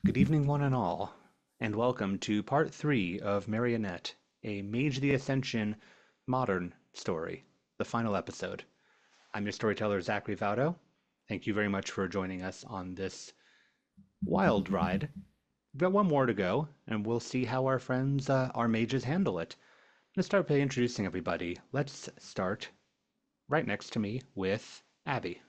Good evening, one and all, and welcome to part 3 of Marionette, a Mage the Ascension modern story, the final episode. I'm your storyteller, Zachary Vaudo. Thank you very much for joining us on this wild ride. We've got one more to go, and we'll see how our friends, our mages, handle it. Let's start by introducing everybody. Let's start right next to me with Abby.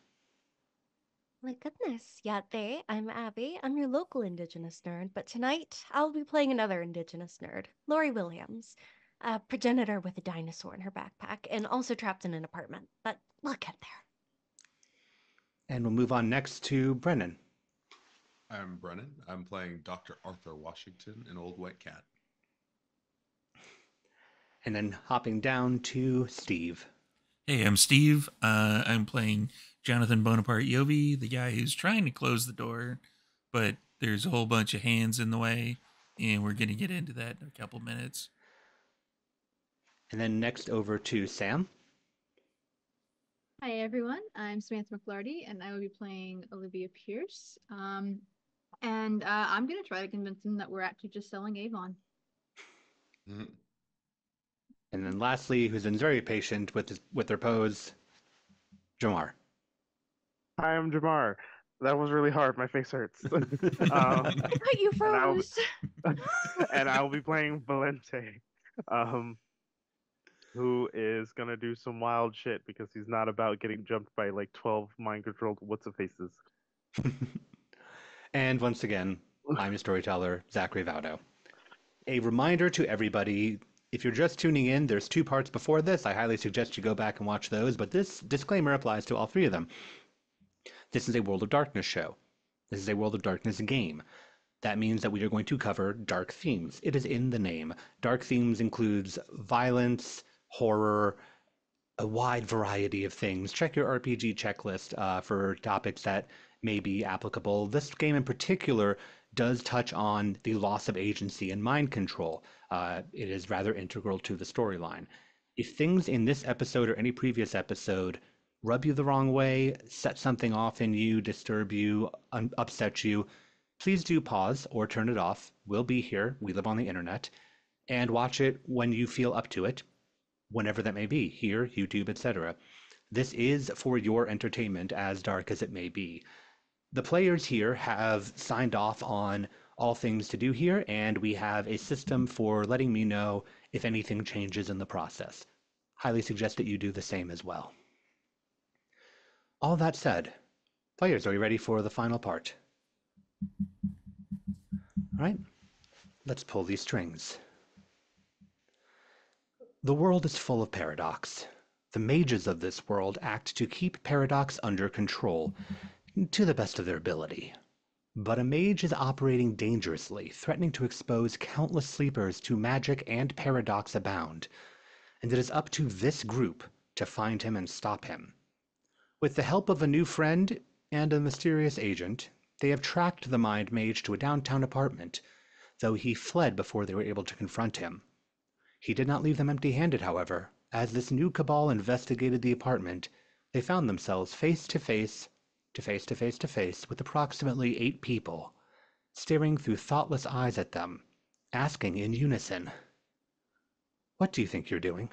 My goodness, Yate, I'm Abby. I'm your local Indigenous nerd, but tonight I'll be playing another Indigenous nerd, Lori Williams, a progenitor with a dinosaur in her backpack and also trapped in an apartment. But we'll get there. And we'll move on next to Brennan. I'm Brennan. I'm playing Dr. Arthur Washington, an old white cat. And then hopping down to Steve. Hey, I'm Steve. I'm playing Jonathan Bonaparte Yobi, the guy who's trying to close the door, but there's a whole bunch of hands in the way, and we're going to get into that in a couple minutes. And then next over to Sam. Hi everyone, I'm Samantha McLarty and I will be playing Olivia Pierce. I'm going to try to convince them that we're actually just selling Avon. And then lastly, who's been very patient with their pose, Jamar. Hi, I'm Jamar. That was really hard. My face hurts. I thought you froze. And I'll be playing Valente, who is gonna do some wild shit because he's not about getting jumped by like 12 mind-controlled what's-a-faces. And once again, I'm your storyteller, Zachary Vaudo. A reminder to everybody, if you're just tuning in, there's 2 parts before this. I highly suggest you go back and watch those, but this disclaimer applies to all 3 of them. This is a World of Darkness show. This is a World of Darkness game. That means that we are going to cover dark themes. It is in the name. Dark themes includes violence, horror, a wide variety of things. Check your RPG checklist for topics that may be applicable. This game in particular does touch on the loss of agency and mind control. It is rather integral to the storyline. If things in this episode or any previous episode rub you the wrong way, set something off in you, disturb you, upset you, please do pause or turn it off. We'll be here. We live on the internet. And watch it when you feel up to it, whenever that may be, here, YouTube, etc. This is for your entertainment, as dark as it may be. The players here have signed off on all things to do here, and we have a system for letting me know if anything changes in the process. Highly suggest that you do the same as well. All that said, players, are you ready for the final part? All right, let's pull these strings. The world is full of paradox. The mages of this world act to keep paradox under control, to the best of their ability. But a mage is operating dangerously, threatening to expose countless sleepers to magic and paradox abound, and it is up to this group to find him and stop him. With the help of a new friend and a mysterious agent, they have tracked the mind mage to a downtown apartment, though he fled before they were able to confront him. He did not leave them empty-handed, however. As this new cabal investigated the apartment, they found themselves face to face with approximately 8 people, staring through thoughtless eyes at them, asking in unison, "What do you think you're doing?"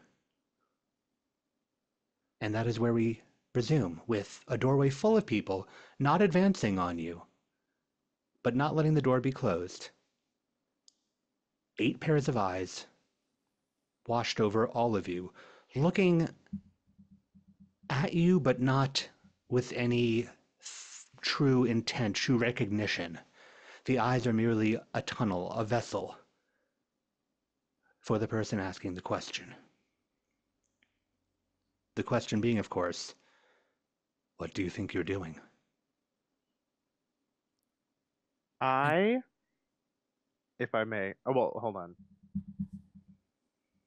And that is where we resume, with a doorway full of people, not advancing on you, but not letting the door be closed. 8 pairs of eyes washed over all of you, looking at you, but not with any true intent, true recognition. The eyes are merely a tunnel, a vessel for the person asking the question. The question being, of course, what do you think you're doing? If I may. Oh, well, hold on.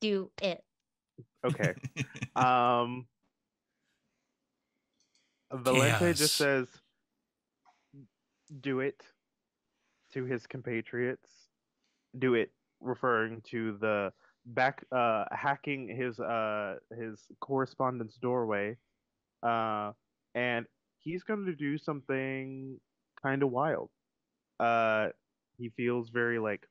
Do it. Okay. Valente just says, "Do it," to his compatriots. Do it, referring to the hacking his correspondence doorway, and he's going to do something kind of wild. he feels very like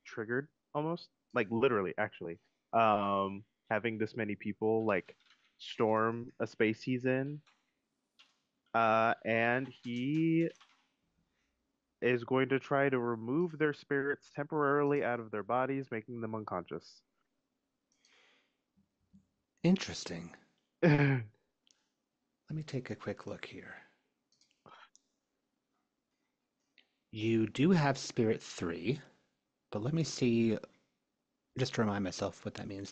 triggered almost, like literally actually. Having this many people like storm a space he's in. And he is going to try to remove their spirits temporarily out of their bodies, making them unconscious. Interesting. Yeah, Let me take a quick look here. You do have Spirit 3, but let me see, just to remind myself what that means.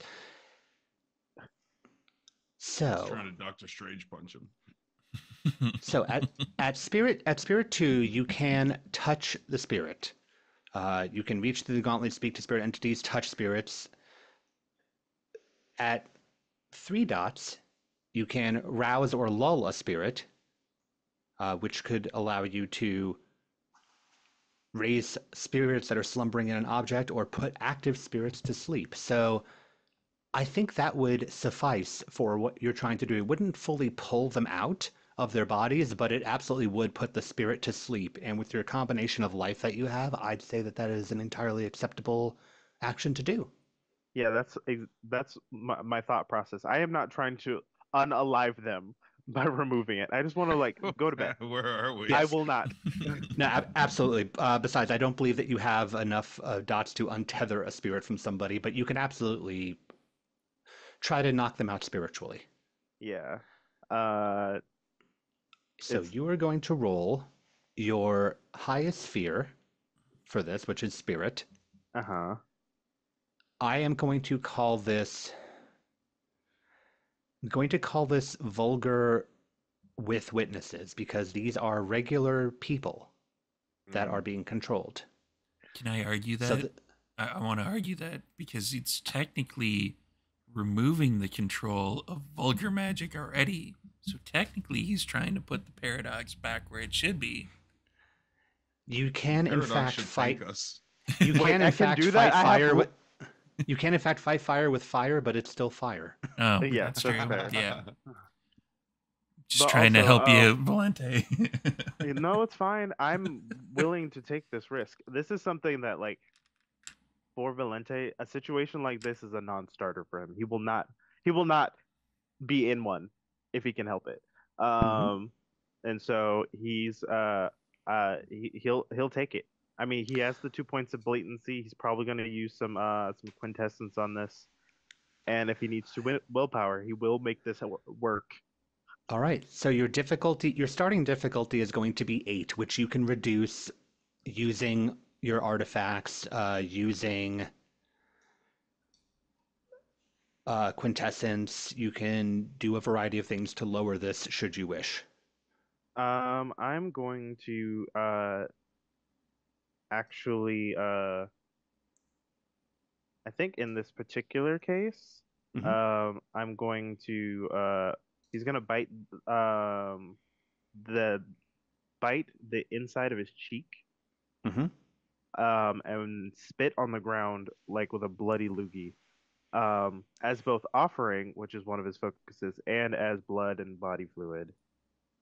He's So, trying to Doctor Strange punch him. so at Spirit 2, you can touch the spirit. You can reach through the gauntlet, speak to spirit entities, touch spirits. At 3 dots, you can rouse or lull a spirit, which could allow you to raise spirits that are slumbering in an object or put active spirits to sleep. So I think that would suffice for what you're trying to do. It wouldn't fully pull them out of their bodies, but it absolutely would put the spirit to sleep. And with your combination of life that you have, I'd say that that is an entirely acceptable action to do. that's my thought process. I am not trying to unalive them by removing it. I just want to like go to bed. Where are we? I Yes. will not. No, absolutely. Besides, I don't believe that you have enough dots to untether a spirit from somebody, but you can absolutely try to knock them out spiritually. Yeah. Uh, So it's you are going to roll your highest sphere for this, which is spirit. uh-huh. I am going to call this vulgar with witnesses because these are regular people that are being controlled. Can I argue So that? I want to argue that because it's technically removing the control of vulgar magic already. So technically, he's trying to put the paradox back where it should be. you can in Paradox fact should fight. thank us. You Wait, can I in can fact do fight that? I have fire ru- with. You can in fact fight fire with fire, but it's still fire. Oh, Yeah, that's that's true. fair. Yeah, just But trying to also, help you, Valente. no, it's fine. I'm willing to take this risk. This is something that like for Valente, a situation like this is a non-starter for him. He will not be in one if he can help it. Mhm. And so he'll take it. I mean, he has the 2 points of blatancy. He's probably going to use some quintessence on this, and if he needs to win willpower, he will make this work. All right. So your starting difficulty is going to be 8, which you can reduce using your artifacts, using quintessence. You can do a variety of things to lower this should you wish. I'm going to actually I think in this particular case, Mhm. I'm going to he's gonna um the bite the inside of his cheek Mhm. and spit on the ground like with a bloody loogie. As both offering, which is one of his focuses, and as blood and body fluid.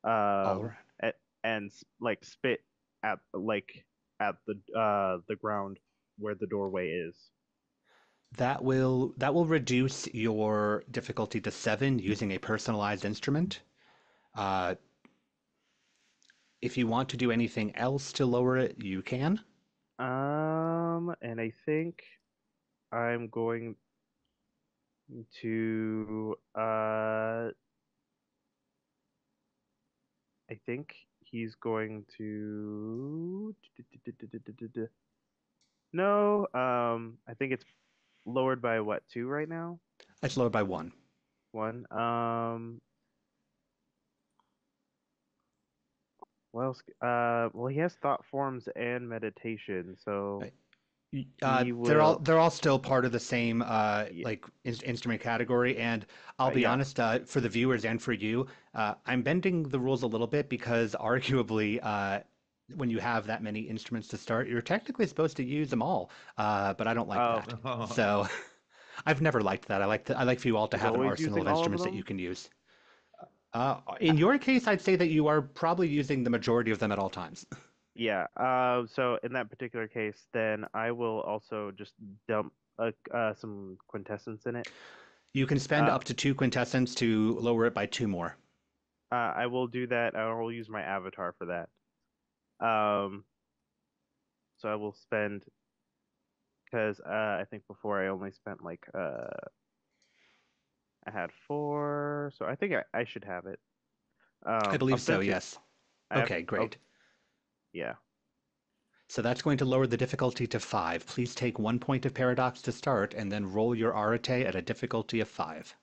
All right. And like spit at the ground where the doorway is. That will reduce your difficulty to 7 using a personalized instrument. Uh, if you want to do anything else to lower it, you can. And I think I'm going to I think he's going to no, I think it's lowered by what, 2 right now? It's lowered by 1. 1. What else? Well, he has thought forms and meditation, so Right. he They're all will. they're all still part of the same Yeah, like instrument category. And I'll be yeah. honest, for the viewers and for you, I'm bending the rules a little bit because arguably, when you have that many instruments to start, you're technically supposed to use them all. But I don't like Oh, that. So I've never liked that. I like for you all to he's have an always arsenal of using all of instruments that you them. can use. In your case, I'd say that you are probably using the majority of them at all times. Yeah. So in that particular case, then I will also just dump some quintessence in it. You can spend Uh, up to 2 quintessence to lower it by 2 more. I will do that. I will use my avatar for that. Um, so I will spend because I think before I only spent like I had 4, so I think I should have it. I I'll believe so, spend 2. yes. I have Okay, oh great. yeah. So that's going to lower the difficulty to 5. Please take 1 point of paradox to start, and then roll your arate at a difficulty of 5.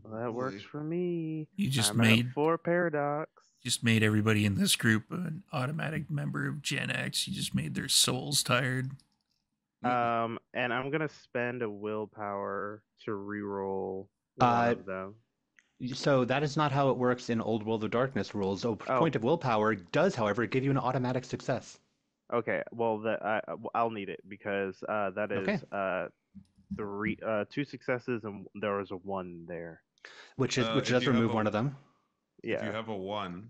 Well, that works Boy. for me. You I'm at 4 paradox. just made everybody in this group an automatic member of Gen X. You just made their souls tired. And I'm gonna spend a willpower to reroll one Uh, of them. so that is not how it works in Old World of Darkness rules. A Oh, point of willpower does, however, give you an automatic success. okay. Well, I'll need it because that Okay. is 2 successes and there was a 1 there. Which If does you have remove one of them. if you Yeah. have a 1,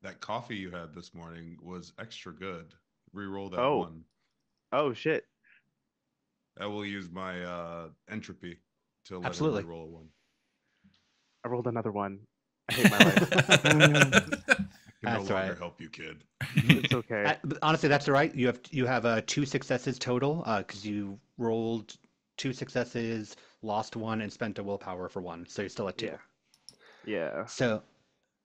that coffee you had this morning was extra good. Reroll that Oh. 1. Oh shit. I will use my entropy to let Absolutely. him reroll a 1. I rolled another 1. I hate my life. I can That's no longer right. help you, kid. It's okay. Honestly, that's all right. You have 2 successes total because you rolled 2 successes, lost 1, and spent a willpower for 1. So you're still at 2. Yeah. Yeah. So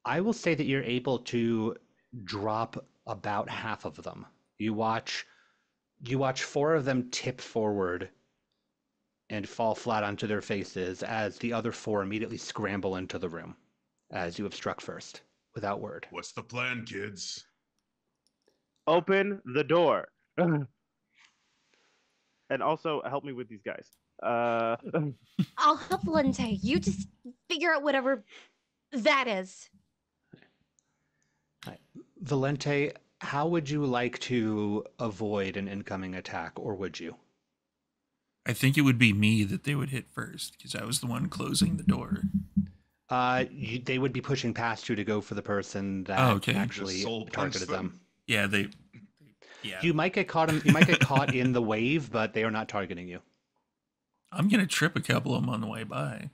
I will say that you're able to drop about half of them. You watch 4 of them tip forward and fall flat onto their faces as the other 4 immediately scramble into the room as you have struck first without word. What's the plan, kids? Open the door. And also help me with these guys. I'll help Lente. You just figure out whatever that is. Valente, how would you like to avoid an incoming attack, or would you? I think it would be me that they would hit first because I was the one closing the door. They would be pushing past you to go for the person that okay. actually Just soul punch targeted them. Yeah, yeah. You might get caught. You might get caught in the wave, but they are not targeting you. I'm gonna trip a couple of them on the way by.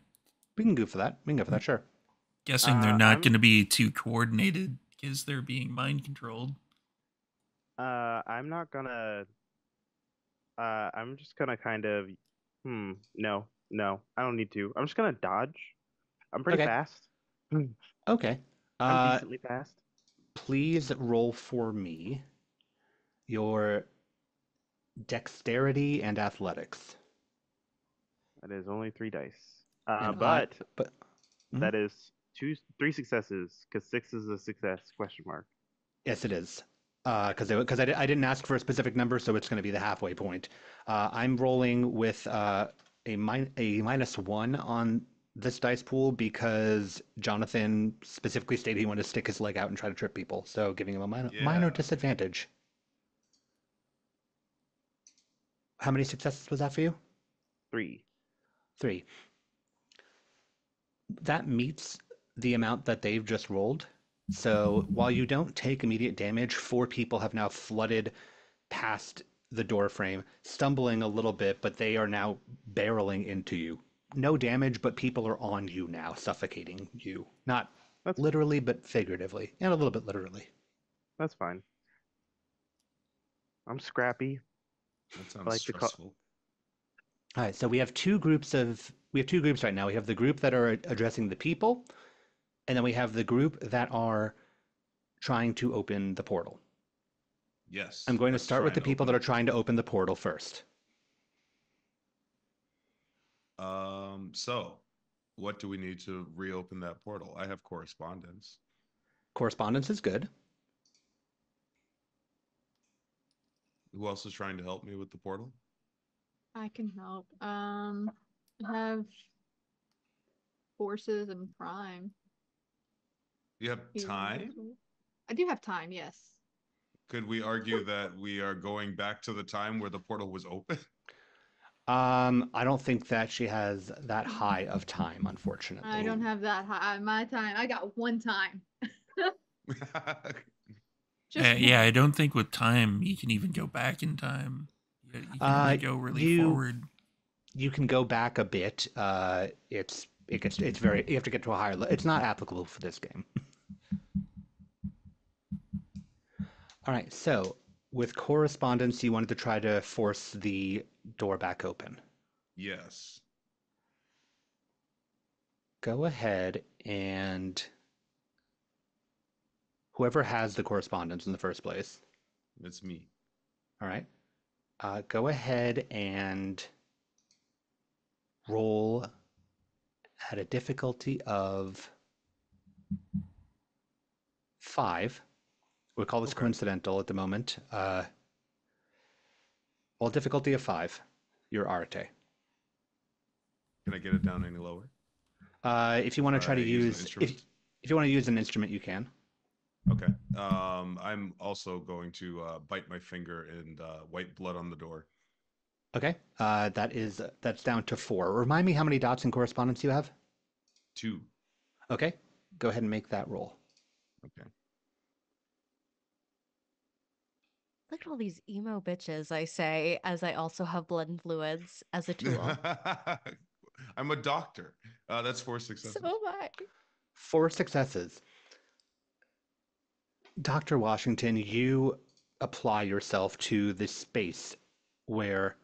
We can go for that. We can go for that. Sure. Guessing they're not I'm- gonna be too coordinated because they're being mind controlled. I'm not gonna. I'm just gonna kind of. No, I don't need to. I'm just gonna dodge. I'm pretty Okay. fast. Okay. I'm decently fast. Please roll for me your dexterity and athletics. That is only 3 dice. And But Mhm. that is 3 successes because 6 is a success? Question mark. Yes, it is. Because I didn't ask for a specific number, so it's going to be the halfway point. I'm rolling with a -1 on this dice pool because Jonathan specifically stated he wanted to stick his leg out and try to trip people, so giving him a minor Yeah. disadvantage. How many successes was that for you? 3. 3. That meets the amount that they've just rolled. So while you don't take immediate damage, 4 people have now flooded past the door frame, stumbling a little bit, but they are now barreling into you. No damage, but people are on you now, suffocating you. Not That's literally, but figuratively, and a little bit literally. That's fine. I'm scrappy. That sounds like to call- stressful. All right, so we have two groups right now. We have the group that are addressing the people, and then we have the group that are trying to open the portal. Yes. I'm going to let's start with try the and people open that are trying to open the portal first. So, what do we need to reopen that portal? I have correspondence. Correspondence is good. Who else is trying to help me with the portal? I can help. I have forces and prime. You have Either one of time? those work. I do have time, yes. Could we argue that we are going back to the time where the portal was open? I don't think that she has that high of time, unfortunately. I don't have that high. My time. I got 1 time. Just Yeah, I don't think with time you can even go back in time. You can only go really forward. You can go back a bit. It's very, you have to get to a higher level. It's not applicable for this game. All right, so with correspondence, you wanted to try to force the door back open. Yes. Go ahead and whoever has the correspondence in the first place. It's me. All right. Go ahead and roll at a difficulty of 5. We'll call this Okay. coincidental at the moment. Well, difficulty of 5. Your arte. Can I get it down any lower? If you want to try to Use an use instrument? if you want to use an instrument, you can. Okay. I'm also going to bite my finger and wipe blood on the door. Okay. That's down to 4. Remind me how many dots in correspondence you have. 2. Okay. Go ahead and make that roll. Okay. Look at all these emo bitches, I say, as I also have blood and fluids as a tool. I'm a doctor. That's 4 successes. So am I. 4 successes. Dr. Washington, you apply yourself to this space where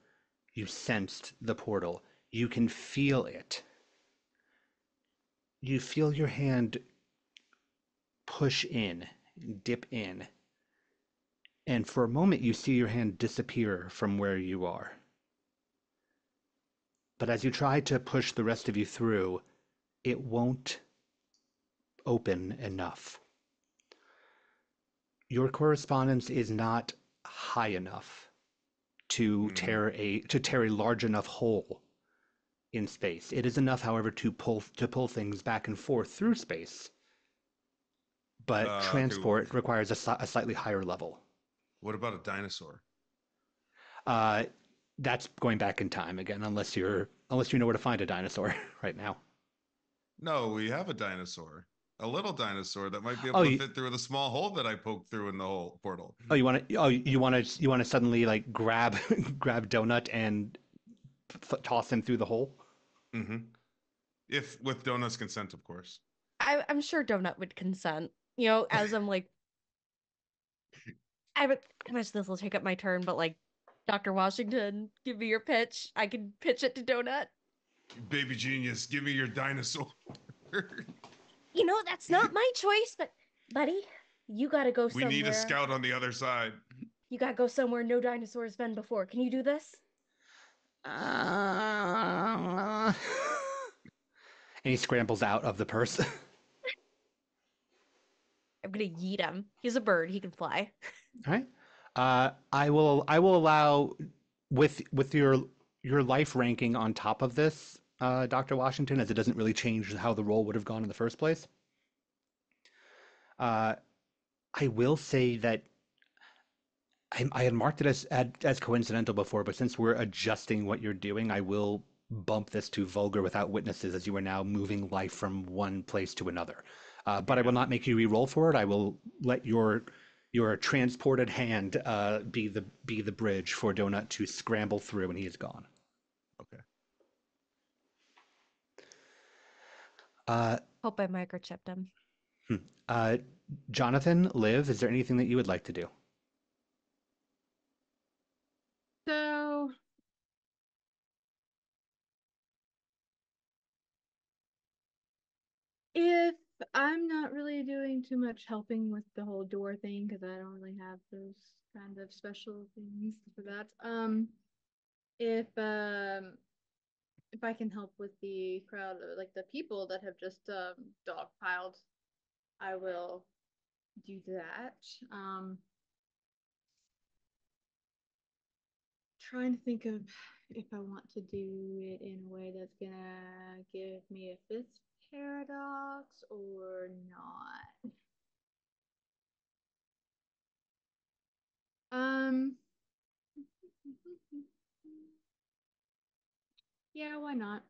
you sensed the portal. You can feel it. You feel your hand push in, dip in. And for a moment, you see your hand disappear from where you are. But as you try to push the rest of you through, it won't open enough. Your correspondence is not high enough to tear a large enough hole in space. It is enough, however, to pull things back and forth through space. But transport requires a slightly higher level. What about a dinosaur? That's going back in time again, unless you know where to find a dinosaur right now. No, we have a dinosaur. A little dinosaur that might be able to fit through the small hole that I poked through in the whole portal. Oh, you want to suddenly like grab Donut and toss him through the hole? Mm-hmm. If with Donut's consent, of course. I'm sure Donut would consent. You know, as I'm like, I imagine this will take up my turn, but like, Dr. Washington, give me your pitch. I can pitch it to Donut. Baby genius, give me your dinosaur. You know, that's not my choice, but buddy, you gotta go somewhere. We need a scout on the other side. You gotta go somewhere no dinosaurs been before. Can you do this? And he scrambles out of the purse. I'm gonna yeet him. He's a bird. He can fly. All right. I will allow with your life ranking on top of this, Dr. Washington, as it doesn't really change how the roll would have gone in the first place. I will say that I had marked it as coincidental before, but since we're adjusting what you're doing, I will bump this to vulgar without witnesses, as you are now moving life from one place to another. But I will not make you re-roll for it. I will let your transported hand be the bridge for Donut to scramble through, and he is gone. Okay. Hope I microchipped him. Jonathan, Liv, is there anything that you would like to do? So if I'm not really doing too much helping with the whole door thing, because I don't really have those kind of special things for that. If I can help with the crowd, like the people that have just dogpiled, I will do that. Trying to think of if I want to do it in a way that's gonna give me a fifth paradox or not. Yeah, why not?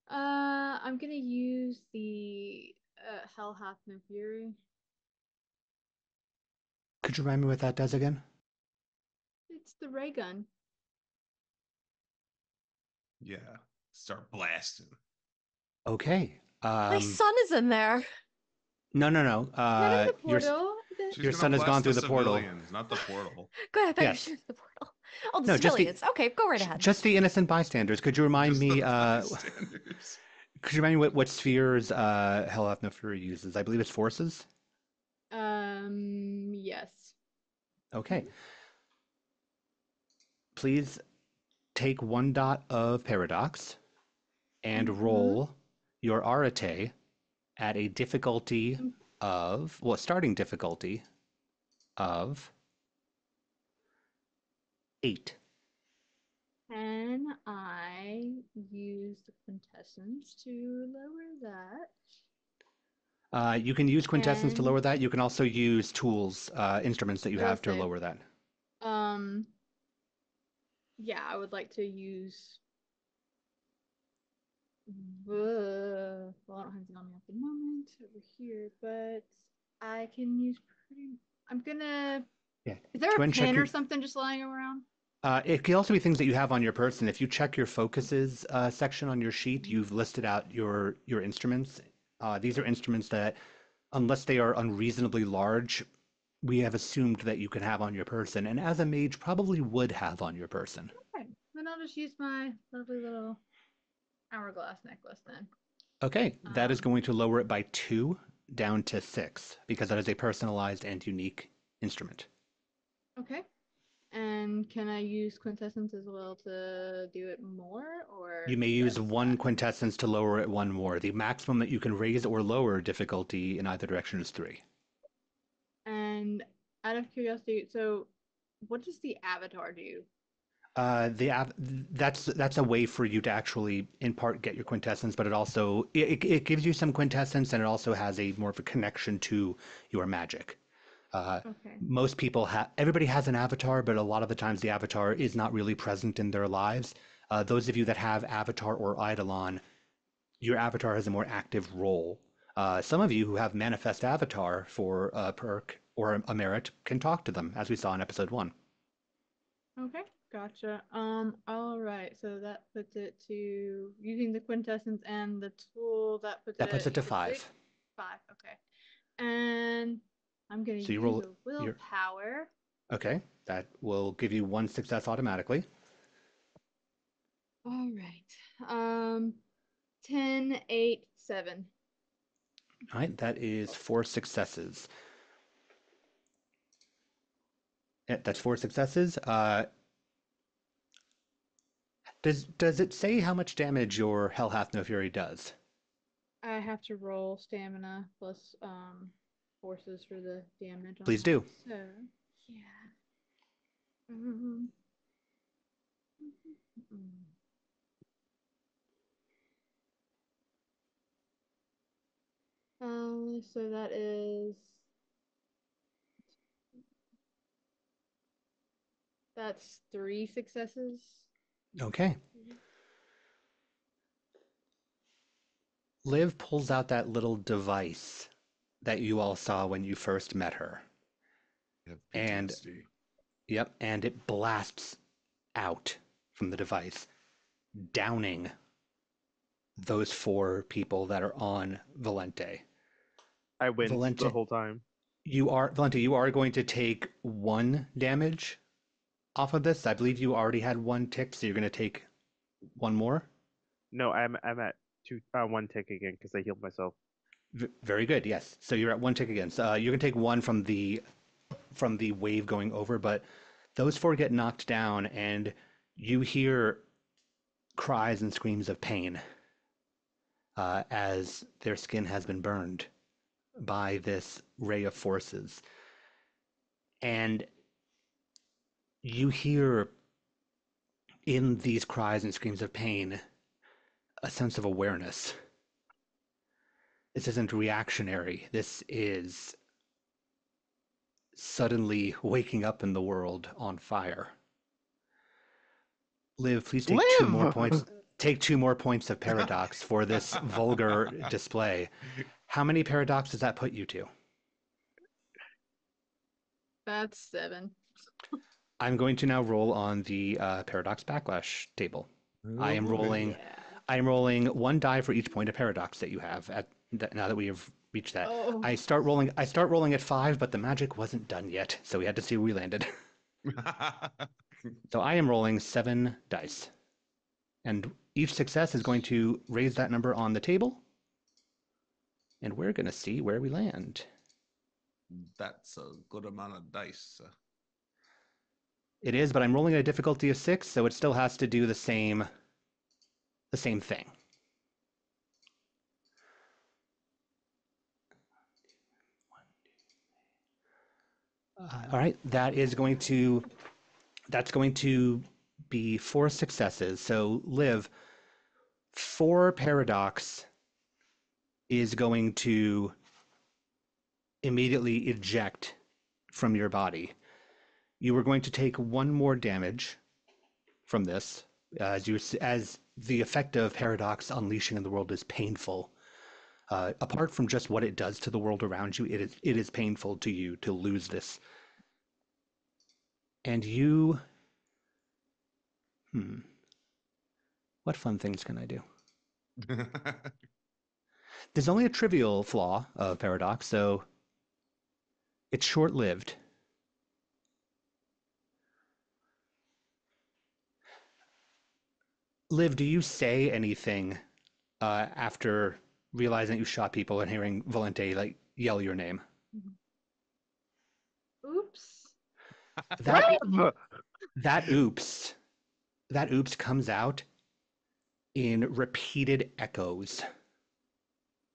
I'm gonna use the Hell Hath No Fury. Could you remind me what that does again? It's the ray gun. Yeah. Start blasting. Okay. My son is in there. No. Not in the portal. Your son has gone through the portal. Not the portal. Go ahead, I thought you Yes. were the portal. Oh, the No, just the- civilians. Okay, go right ahead. Just the innocent bystanders. Could you remind Just me? the bystanders. Could you remind me what spheres Hell Hath No Fury uses? I believe it's forces. Yes. Okay. Please take 1 dot of paradox and roll your arete at a difficulty of, well, starting difficulty of 8. Can I use the quintessence to lower that? You can use quintessence to lower that. You can also use tools, instruments that you have to lower that. Yeah, I would like to use. Well, I don't have it on me at the moment over here, but I can use pretty. I'm gonna. Yeah. Is there a pen or something just lying around? It can also be things that you have on your person. If you check your focuses section on your sheet, you've listed out your instruments. These are instruments that, unless they are unreasonably large, we have assumed that you can have on your person, and as a mage probably would have on your person. Okay, then I'll just use my lovely little hourglass necklace then. Okay, that is going to lower it by 2 down to 6, because that is a personalized and unique instrument. Okay. And can I use quintessence as well to do it more, or you may use 1 quintessence to lower it 1 more. The maximum that you can raise or lower difficulty in either direction is 3. And out of curiosity, so what does the avatar do? That's a way for you to actually, in part, get your quintessence, but it also it gives you some quintessence, and it also has a more of a connection to your magic. Okay. Most people everybody has an avatar, but a lot of the times the avatar is not really present in their lives. Those of you that have avatar or eidolon, your avatar has a more active role. Some of you who have manifest avatar for a perk or a merit can talk to them, as we saw in episode 1. Okay, gotcha. All right. So that puts it to using the quintessence and the tool that puts it to 5. 5. Okay. And I'm gonna So you use roll a willpower. Okay, that will give you 1 success automatically. All right. 10, 8, 7. All right, that is 4 successes. Yeah, that's 4 successes. Does it say how much damage your Hell Hath No Fury does? I have to roll stamina plus forces for the damage. Please do. So yeah. So that's 3 successes. Okay. Liv pulls out that little device that you all saw when you first met her. And and it blasts out from the device, downing those 4 people that are on Valente. I win the whole time. Valente, you are going to take 1 damage off of this. I believe you already had 1 tick, so you're going to take 1 more. No, I'm at 1 tick again because I healed myself. Very good. Yes. So you're at 1 tick again. So you're going to take 1 from the wave going over, but those 4 get knocked down, and you hear cries and screams of pain as their skin has been burned by this ray of forces. And you hear in these cries and screams of pain a sense of awareness. This isn't reactionary. This is suddenly waking up in the world on fire. Liv, please take 2 more points. Take 2 more points of paradox for this vulgar display. How many paradox does that put you to? That's 7. I'm going to now roll on the paradox backlash table. I am rolling. Yeah. I am rolling 1 die for each point of paradox that you have. Now that we have reached that, Oh. I start rolling. I start rolling at 5, but the magic wasn't done yet, so we had to see where we landed. So I am rolling 7 dice, and each success is going to raise that number on the table, and we're going to see where we land. That's a good amount of dice. It is, but I'm rolling a difficulty of 6, so it still has to do the same thing. All right, that's going to be 4 successes. So Liv, 4 paradox is going to immediately eject from your body. You are going to take 1 more damage from this, as the effect of paradox unleashing in the world is painful. Apart from just what it does to the world around you, it is painful to you to lose this. And you, what fun things can I do? There's only a trivial flaw of paradox, so it's short-lived. Liv, do you say anything after realizing you shot people and hearing Valente like yell your name? Oops. That oops comes out in repeated echoes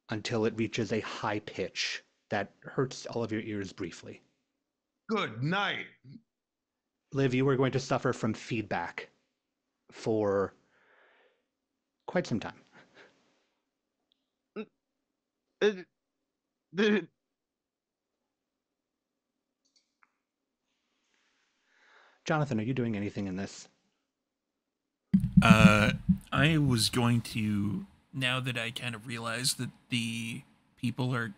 until it reaches a high pitch that hurts all of your ears briefly. Good night. Liv, you are going to suffer from feedback for quite some time. Jonathan, are you doing anything in this? I was going to, now that I kind of realized that the people are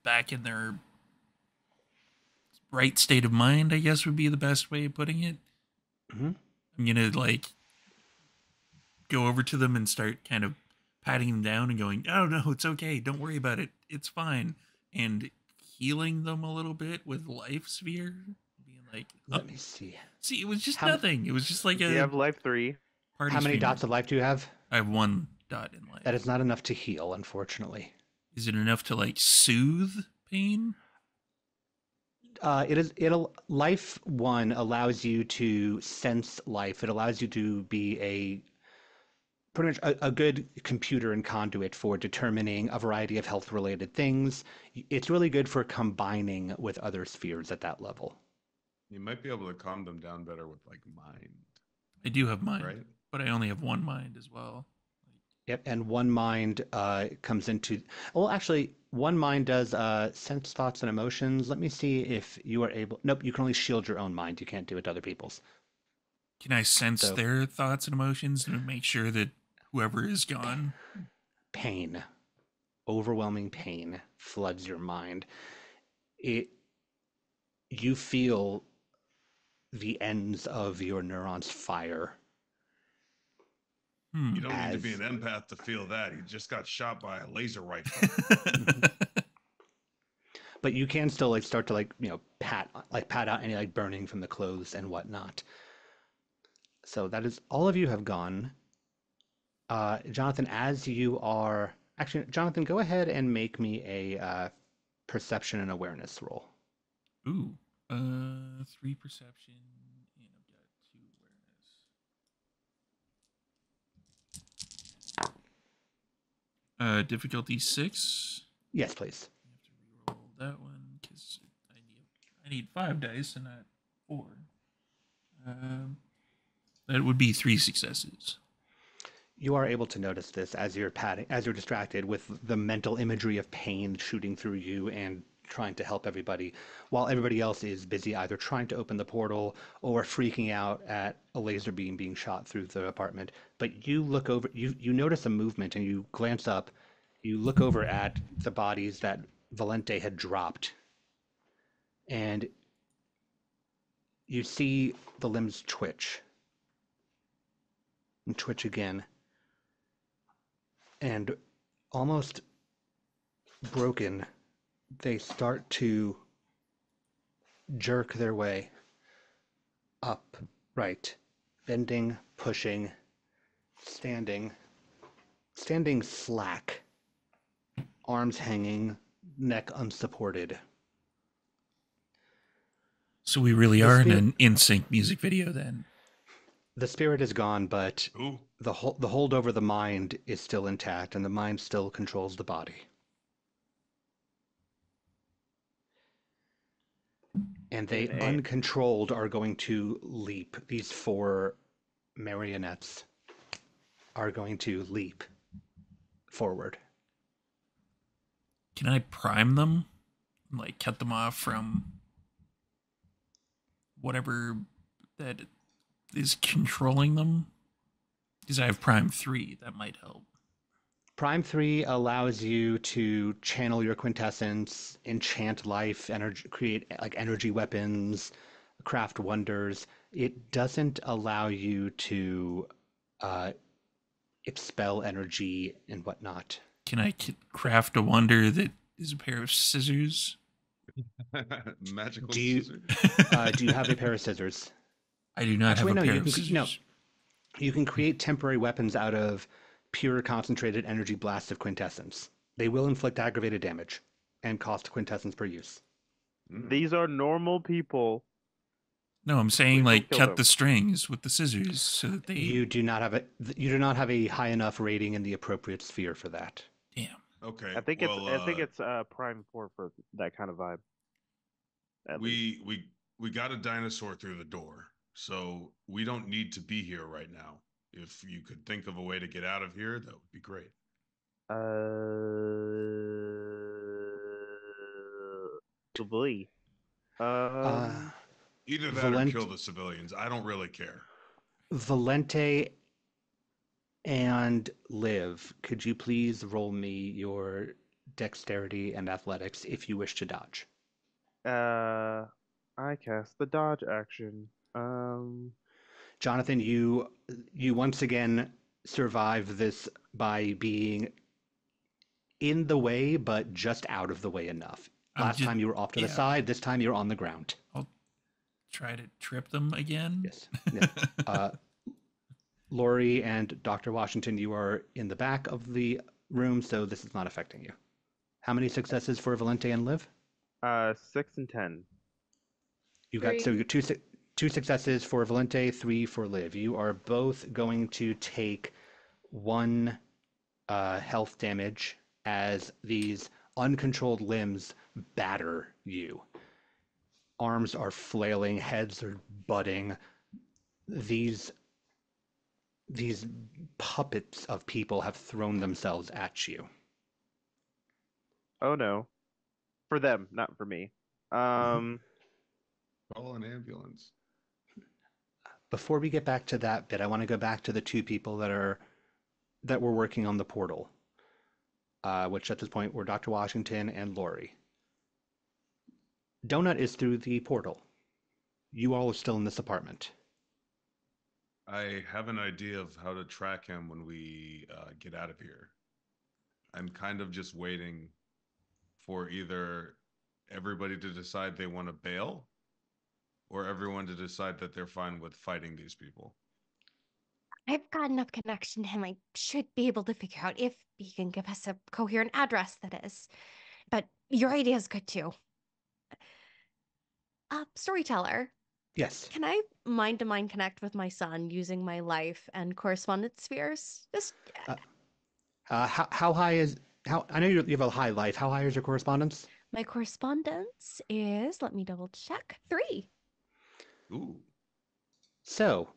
back in their right state of mind, I guess would be the best way of putting it. Mm-hmm. I'm gonna go over to them and start kind of patting them down and going, "Oh no, it's okay. Don't worry about it. It's fine." And healing them a little bit with life sphere, being like, "Let me see. See, it was just nothing. It was just like You have life 3. How many dots of life do you have? I have 1 dot in life. That is not enough to heal, unfortunately. Is it enough to soothe pain? Life 1 allows you to sense life. It allows you to be pretty much a good computer and conduit for determining a variety of health related things. It's really good for combining with other spheres at that level. You might be able to calm them down better with mind. I do have mind, right? But I only have 1 mind as well. Yep, and 1 mind comes into... Well, actually, 1 mind does sense thoughts and emotions. Let me see if you are able... Nope, you can only shield your own mind. You can't do it to other people's. Can I sense their thoughts and emotions and make sure that whoever is gone? Pain. Overwhelming pain floods your mind. You feel the ends of your neurons fire. You don't need to be an empath to feel that. He just got shot by a laser rifle. But you can still start to pat out any burning from the clothes and whatnot. So that is all of you have gone. Jonathan, as you are actually, Jonathan, go ahead and make me a perception and awareness roll. Ooh, 3 perception. Difficulty 6. Yes, please. I have to reroll that one because I need 5 dice and not 4. That would be 3 successes. You are able to notice this as you're distracted with the mental imagery of pain shooting through you and trying to help everybody, while everybody else is busy either trying to open the portal or freaking out at a laser beam being shot through the apartment. But you look over, you notice a movement and you glance up, you look over at the bodies that Valente had dropped, and You see the limbs twitch. And twitch again. And almost broken, they start to jerk their way up, right, bending, pushing, standing slack, arms hanging, neck unsupported. So we really are in an in-sync music video then. The spirit is gone, but Ooh. the hold over the mind is still intact, and the mind still controls the body. And they uncontrolled are going to leap. These 4 marionettes are going to leap forward. Can I prime them? Like cut them off from whatever that is controlling them? Because I have Prime 3, that might help. Prime 3 allows you to channel your quintessence, enchant life, create like energy weapons, craft wonders. It doesn't allow you to expel energy and whatnot. Can I craft a wonder that is a pair of scissors? Magical scissors? Do you have a pair of scissors? I do not have a pair of scissors. No, you can create temporary weapons out of pure concentrated energy blasts of quintessence. They will inflict aggravated damage and cost quintessence per use. These are normal people. No, I'm saying like cut the strings with the scissors so that they. You do not have a high enough rating in the appropriate sphere for that. Damn. Okay. I think it's Prime 4 for that kind of vibe. We got a dinosaur through the door, so we don't need to be here right now. If you could think of a way to get out of here, that would be great. Boy. Either that or kill the civilians. I don't really care. Valente and Liv, could you please roll me your dexterity and athletics if you wish to dodge? I cast the dodge action. Jonathan, you once again survive this by being in the way, but just out of the way enough. Last time you were off to the side. This time you're on the ground. I'll try to trip them again. Yes. Yeah. Lori and Dr. Washington, you are in the back of the room, so this is not affecting you. How many successes for Valente and Liv? 6 and 10. You got so you two successes for Valente, 3 for Liv. You are both going to take 1 health damage as these uncontrolled limbs batter you. Arms are flailing, heads are butting. These puppets of people have thrown themselves at you. Oh no. For them, not for me. Call an ambulance. Before we get back to that bit, I want to go back to the 2 people that were working on the portal, which at this point were Dr. Washington and Lori. Donut is through the portal. You all are still in this apartment. I have an idea of how to track him when we get out of here. I'm kind of just waiting for either everybody to decide they want to bail or everyone to decide that they're fine with fighting these people. I've got enough connection to him. I should be able to figure out if he can give us a coherent address, that is. But your idea is good too. Storyteller. Yes. Can I mind-to-mind connect with my son using my life and correspondence spheres? Just how high is I know you have a high life. How high is your correspondence? My correspondence is, let me double check, 3. Ooh. So,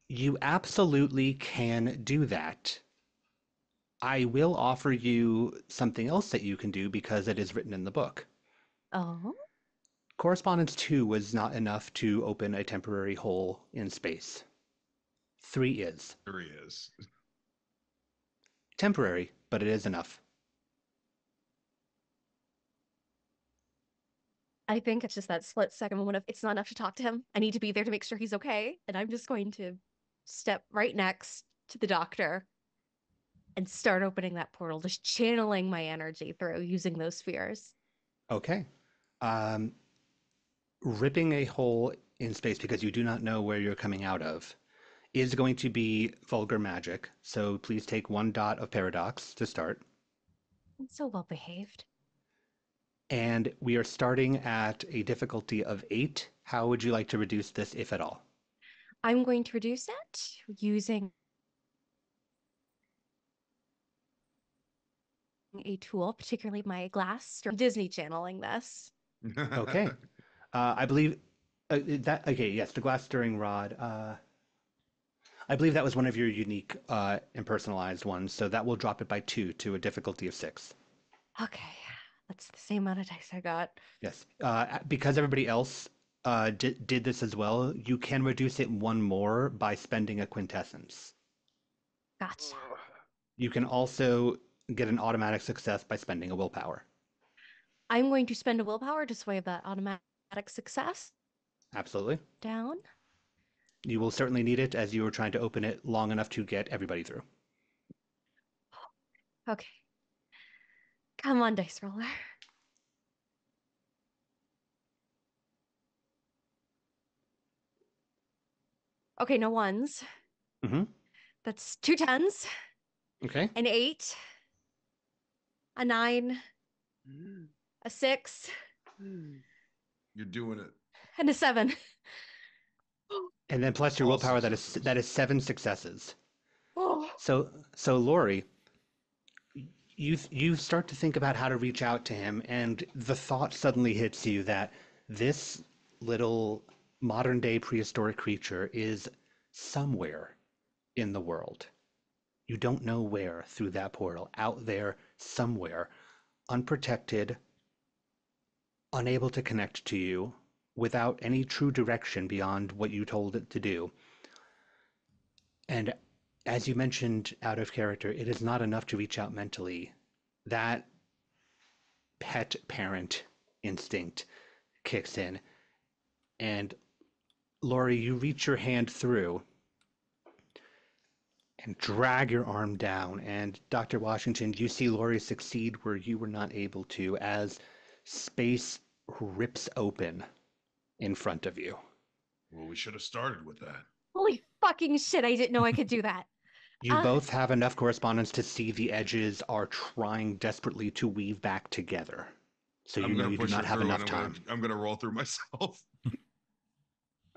you absolutely can do that. I will offer you something else that you can do because it is written in the book. Oh? Correspondence 2 was not enough to open a temporary hole in space. 3 is. 3 is. Temporary, but it is enough. I think it's just that split second moment of it's not enough to talk to him. I need to be there to make sure he's okay. And I'm just going to step right next to the doctor and start opening that portal, just channeling my energy through using those spheres. Okay. Um, ripping a hole in space because you do not know where you're coming out of is going to be vulgar magic. So please take 1 dot of paradox to start. I'm so well behaved. And we are starting at a difficulty of 8. How would you like to reduce this, if at all? I'm going to reduce it using a tool, particularly my glass, Disney channeling this. Okay. I believe that, okay, yes, the glass stirring rod. I believe that was one of your unique and personalized ones, so that will drop it by 2 to a difficulty of 6. Okay, that's the same amount of dice I got. Yes. Because everybody else did this as well, you can reduce it 1 more by spending a quintessence. Gotcha. You can also get an automatic success by spending a willpower. I'm going to spend a willpower to sway that automatic success Absolutely. down. You will certainly need it as you were trying to open it long enough to get everybody through. Okay. Come on, dice roller. Okay, no ones. Mm-hmm. That's 2 10s, Okay. an 8, a 9, a 6, You're doing it. and a 7. And then plus your All willpower, successes. that is 7 successes. Oh, So Lori, you start to think about how to reach out to him, and the thought suddenly hits you that this little modern day prehistoric creature is somewhere in the world. You don't know where through that portal, out there somewhere, unprotected, unable to connect to you, without any true direction beyond what you told it to do. And as you mentioned out of character, it is not enough to reach out mentally. That pet parent instinct kicks in. And Lori, you reach your hand through and drag your arm down. And Dr. Washington, you see Lori succeed where you were not able to as space rips open in front of you. Well, we should have started with that. holy fucking shit, I didn't know I could do that. You both have enough correspondence to see the edges are trying desperately to weave back together. So you know you do not have enough time. I'm gonna roll through myself. All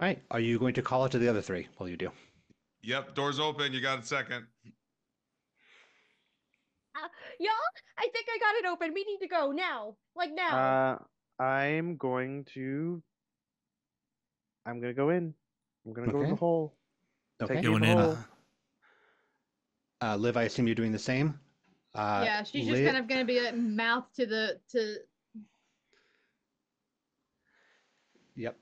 right. Are you going to call it to the other 3 while you do? Yep, doors open. You got a second. Y'all, I think I got it open. We need to go now. Like now. I'm going to go in. I'm gonna go in the Okay. hole. Okay. Take me in Going the in. hole. Liv, I assume you're doing the same. Yeah, she's just kind of gonna be like mouth to Yep.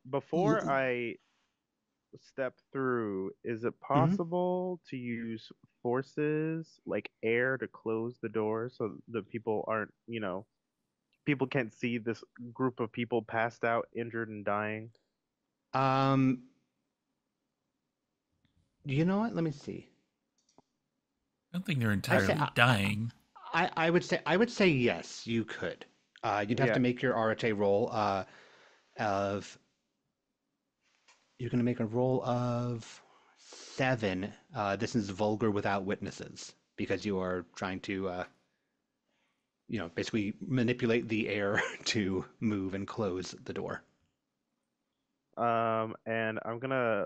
Before I step through, is it possible to use forces like air to close the door so the people aren't, people can't see this group of people passed out, injured, and dying? You know what? Let me see. I don't think they're entirely dying. I would say yes, you could. You'd have to make your RHA roll of. You're going to make a roll of 7. This is vulgar without witnesses because you are trying to, basically manipulate the air to move and close the door. And I'm gonna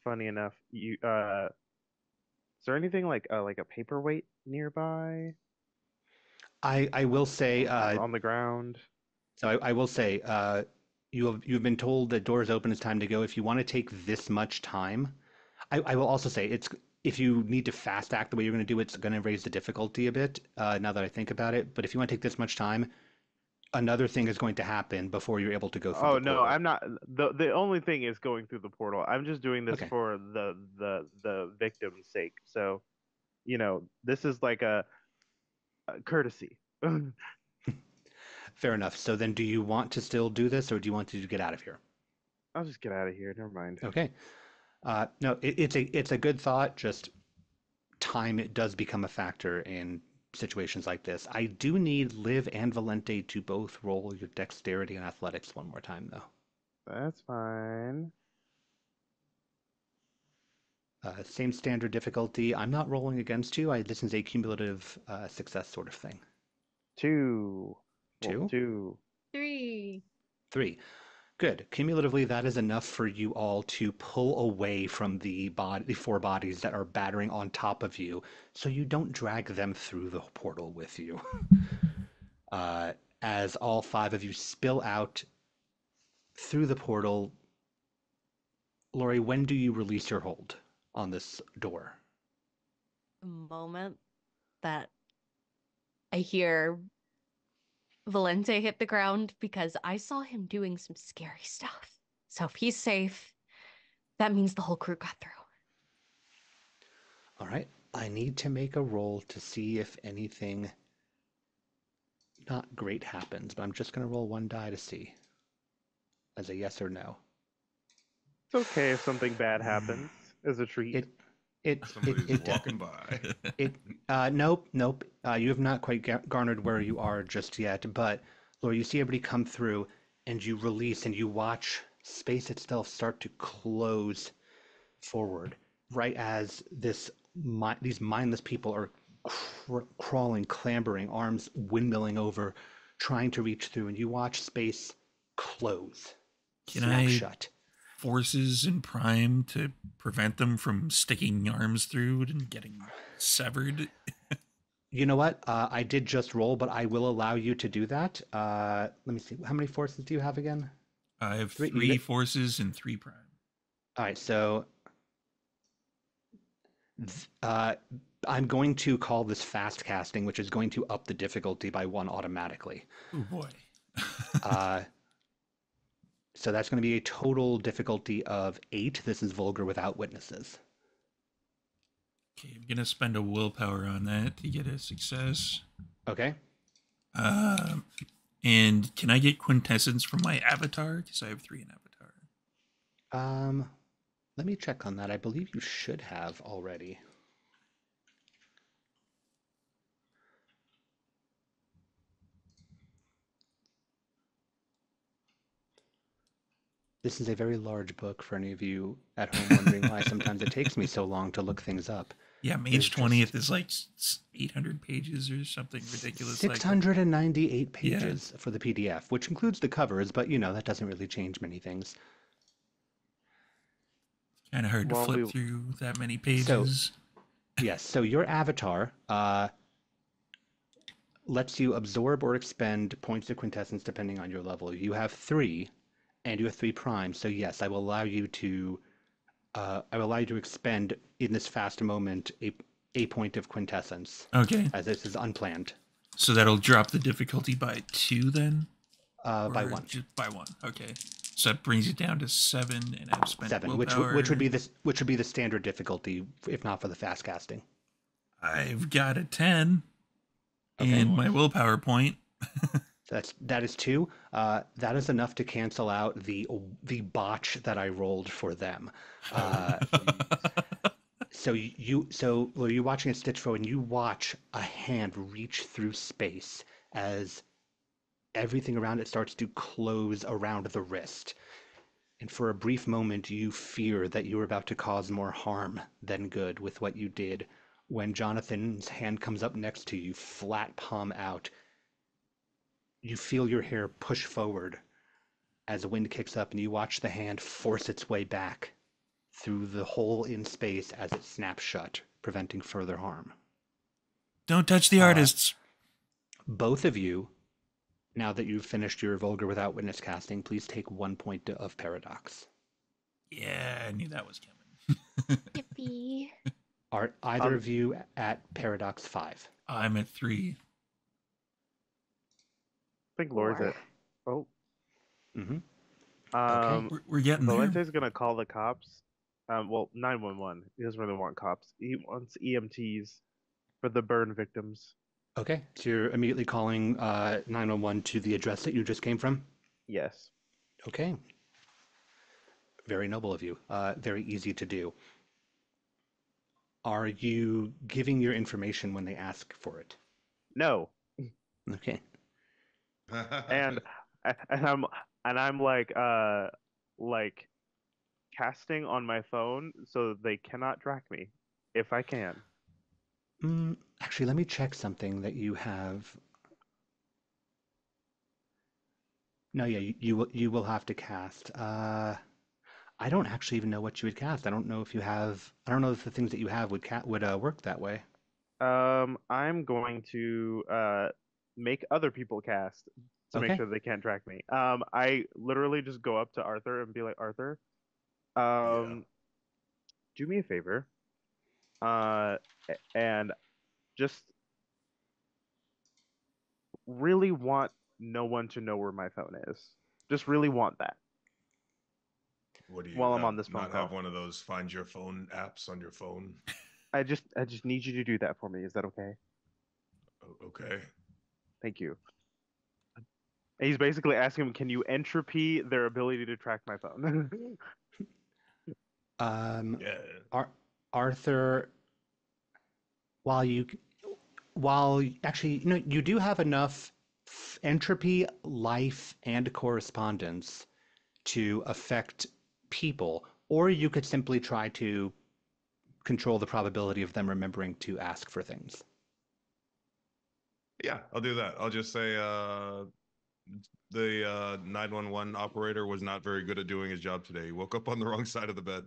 funny enough, is there anything like a paperweight nearby? I will say On the ground. So I will say you've been told that doors open, it's time to go. If you want to take this much time, I will also say it's if you need to fast act the way you're going to do it, it's going to raise the difficulty a bit. Now that I think about it, but if you want to take this much time, another thing is going to happen before you're able to go through. Oh the no, portal. I'm not. The only thing is going through the portal. I'm just doing this for the victim's sake. So, this is like courtesy. Fair enough. So then do you want to still do this, or do you want to get out of here? I'll just get out of here. Never mind. Okay. No, it's a good thought. Just time, it does become a factor in situations like this. I do need Liv and Valente to both roll your dexterity and athletics one more time, though. That's fine. Same standard difficulty. I'm not rolling against you. This is a cumulative success sort of thing. 2. Two? Well, 2. 3. 3. Good. Cumulatively, that is enough for you all to pull away from the four bodies that are battering on top of you, so you don't drag them through the portal with you. As all 5 of you spill out through the portal, Lori, when do you release your hold on this door? The moment that I hear Valente hit the ground, because I saw him doing some scary stuff. So if he's safe, that means the whole crew got through. All right. I need to make a roll to see if anything not great happens, but I'm just going to roll 1 die to see as a yes or no. It's okay if something bad happens as a treat. Somebody's walking by. Nope. You have not quite garnered where you are just yet, but Laura, you see everybody come through, and you release, and you watch space itself start to close forward, right as these mindless people are crawling, clambering, arms windmilling over, trying to reach through, and you watch space close, snap shut. Forces in Prime to prevent them from sticking arms through and getting severed? You know what? I did just roll, but I will allow you to do that. Let me see. How many forces do you have again? I have 3 forces and 3 Prime. All right, so I'm going to call this fast casting, which is going to up the difficulty by 1 automatically. Oh boy. So that's going to be a total difficulty of 8. This is vulgar without witnesses. Okay, I'm going to spend a willpower on that to get a success. Okay. And can I get quintessence from my avatar? Because I have 3 in avatar. Let me check on that. I believe you should have already. This is a very large book for any of you at home wondering why sometimes it takes me so long to look things up. Yeah, Mage 20th is like 800 pages or something ridiculous. 698 pages for the PDF, which includes the covers, but that doesn't really change many things. Kind of hard to flip through that many pages. Yes, so your avatar lets you absorb or expend points of quintessence depending on your level. You have 3. And you have 3 prime, so yes, I will allow you to expend in this fast moment a point of quintessence. Okay. As this is unplanned. So that'll drop the difficulty by 2 then? By 1. Just by 1. Okay. So that brings it down to 7, and I've spent 7, which would be the standard difficulty if not for the fast casting. I've got a 10, and my willpower point. That is 2. That is enough to cancel out the botch that I rolled for them. So you're watching a stitch throw, and you watch a hand reach through space as everything around it starts to close around the wrist. And for a brief moment, you fear that you are about to cause more harm than good with what you did. When Jonathan's hand comes up next to you, flat palm out, you feel your hair push forward as the wind kicks up, and you watch the hand force its way back through the hole in space as it snaps shut, preventing further harm. Don't touch the artists. Both of you, now that you've finished your Vulgar Without Witness casting, please take 1 point of Paradox. Yeah, I knew that was coming. Yippee. Are either of you at Paradox 5? I'm at 3. I think Laura's 4. at. Oh. Mm-hmm. Okay. We're getting there. Valente's gonna call the cops. 911. He doesn't really want cops. He wants EMTs for the burn victims. Okay, so you're immediately calling 911 to the address that you just came from? Yes. Okay. Very noble of you. Very easy to do. Are you giving your information when they ask for it? No. Okay. And and I'm like casting on my phone so they cannot track me if I can. Actually, let me check something that you have. No, yeah, you will have to cast. I don't actually even know what you would cast. I don't know if you have. I don't know if the things that you have would work that way. I'm going to make other people cast to make Okay. sure they can't track me. I literally just go up to Arthur and be like, Arthur, Yeah. do me a favor, and just really want no one to know where my phone is. Just really want that What do you while I'm have? on this phone Not have call. one of those find your phone apps on your phone? I just need you to do that for me. Is that okay? Okay. Thank you. And he's basically asking him, can you entropy their ability to track my phone? Yeah. Ar Arthur, while you while actually, you do have enough entropy, life, and correspondence to affect people, or you could simply try to control the probability of them remembering to ask for things. Yeah, I'll do that. I'll just say the 911 operator was not very good at doing his job today. He woke up on the wrong side of the bed.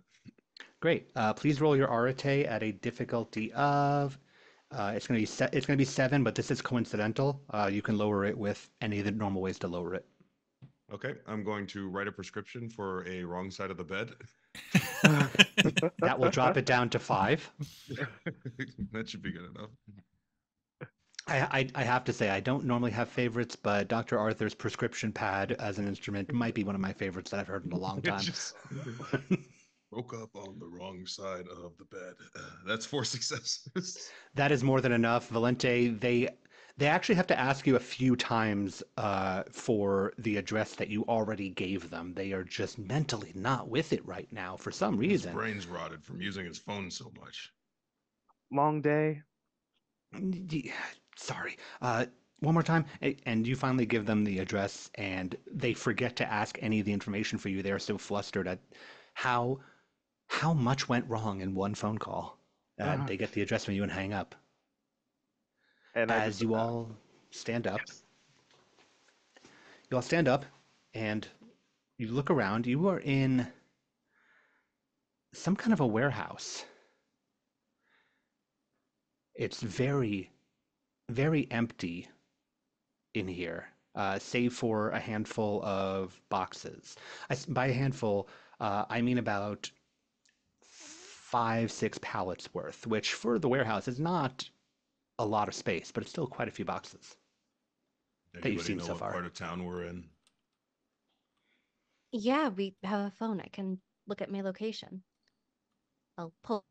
Great. Please roll your Arate at a difficulty of. It's going to be it's going to be 7, but this is coincidental. You can lower it with any of the normal ways to lower it. Okay, I'm going to write a prescription for a wrong side of the bed. That will drop it down to 5. That should be good enough. I have to say, I don't normally have favorites, but Dr. Arthur's prescription pad as an instrument might be one of my favorites that I've heard in a long time. Just woke up on the wrong side of the bed. That's 4 successes. That is more than enough. Valente, they actually have to ask you a few times for the address that you already gave them. They are just mentally not with it right now for some His reason. brain's rotted from using his phone so much. Long day. Sorry. One more time. And you finally give them the address, and they forget to ask any of the information for you. They are so flustered at how much went wrong in one phone call. They get the address from you and hang up. And As you all stand up, you all stand up, and you look around. You are in some kind of a warehouse. It's very, very empty in here, save for a handful of boxes. By a handful, I mean about 5, 6 pallets worth, which for the warehouse is not a lot of space, but it's still quite a few boxes that you've Anybody seen know so what far. part of town we're in? Yeah, we have a phone. I can look at my location. I'll pull.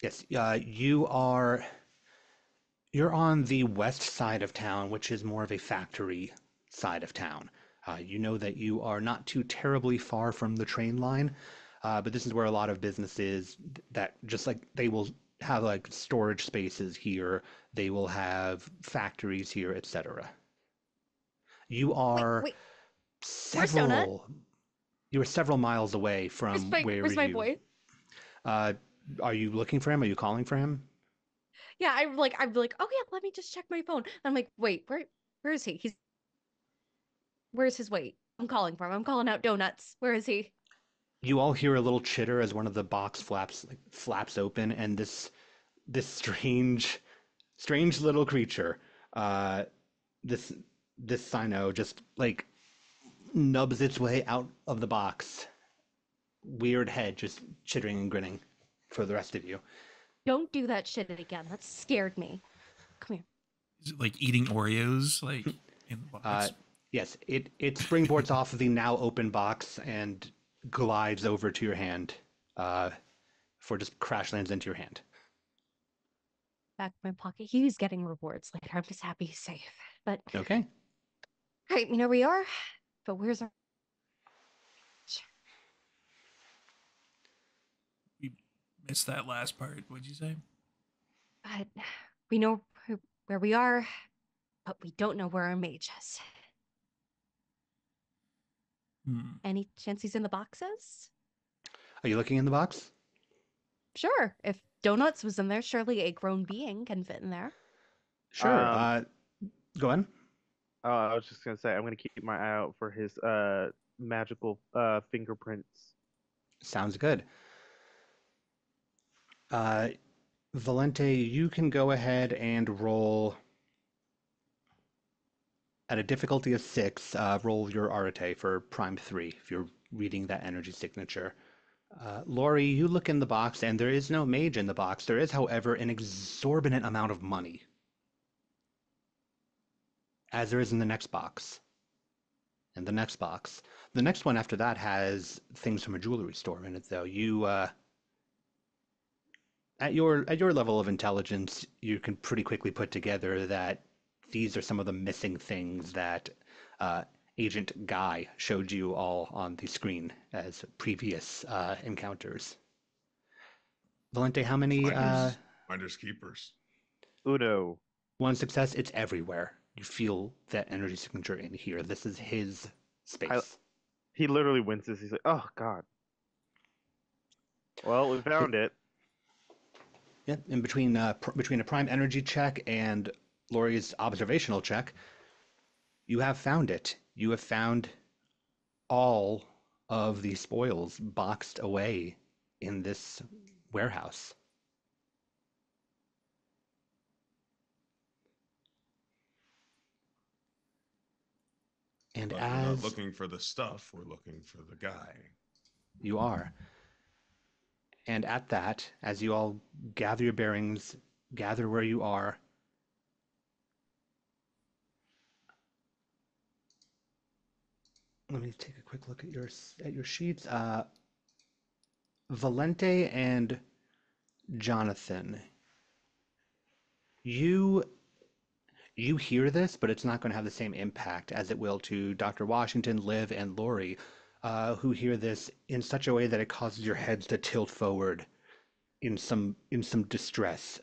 Yes, you're on the west side of town, which is more of a factory side of town. You know that you are not too terribly far from the train line, but this is where a lot of businesses that just like they will have like storage spaces here, they will have factories here, etc. You are Wait. Where's Donut? you are several miles away from where Where's my you. boy? Are you looking for him? Are you calling for him? Yeah, I'm like, oh yeah, let me just check my phone. I'm like, wait, where is he? Where's his weight? I'm calling for him. I'm calling out Donuts. Where is he? You all hear a little chitter as one of the box flaps open, and this strange little creature, uh, this this Sino just like nubs its way out of the box. Weird head just chittering and grinning for the rest of you. Don't do that shit again. That scared me. Come here. Is it like eating Oreos, like in the box? Yes, it springboards off of the now open box and glides over to your hand, for just crash lands into your hand. back in my pocket. He's getting rewards later. I'm just happy he's safe. But Okay. right, we know where we are. But where's our? We missed that last part. What'd you say? But we know where we are, but we don't know where our mage is. Any chance he's in the boxes? Are you looking in the box? Sure. If Donuts was in there, surely a grown being can fit in there. Sure. Go on. I was just gonna say I'm gonna keep my eye out for his magical fingerprints. Sounds good. Valente, you can go ahead and roll at a difficulty of 6. Roll your Arete for Prime 3 if you're reading that energy signature. Lori, you look in the box, and there is no mage in the box. There is, however, an exorbitant amount of money, as there is in the next box. And the next box. The next one after that has things from a jewelry store in it, though. You, at your level of intelligence, you can pretty quickly put together that these are some of the missing things that Agent Guy showed you all on the screen as previous encounters. Valente, how many? Finders keepers. Uno. One success. It's everywhere. You feel that energy signature in here. This is his space. He literally winces. He's like, "Oh God." Well, we found it. Yeah, in between a prime energy check and Lori's observational check, you have found it. You have found all of the spoils boxed away in this warehouse. And But as we're not looking for the stuff, we're looking for the guy. you are. And at that, as you all gather your bearings, gather where you are, let me take a quick look at your sheets. Valente and Jonathan, you hear this, but it's not going to have the same impact as it will to Dr. Washington, Liv, and Lori, who hear this in such a way that it causes your heads to tilt forward in some distress,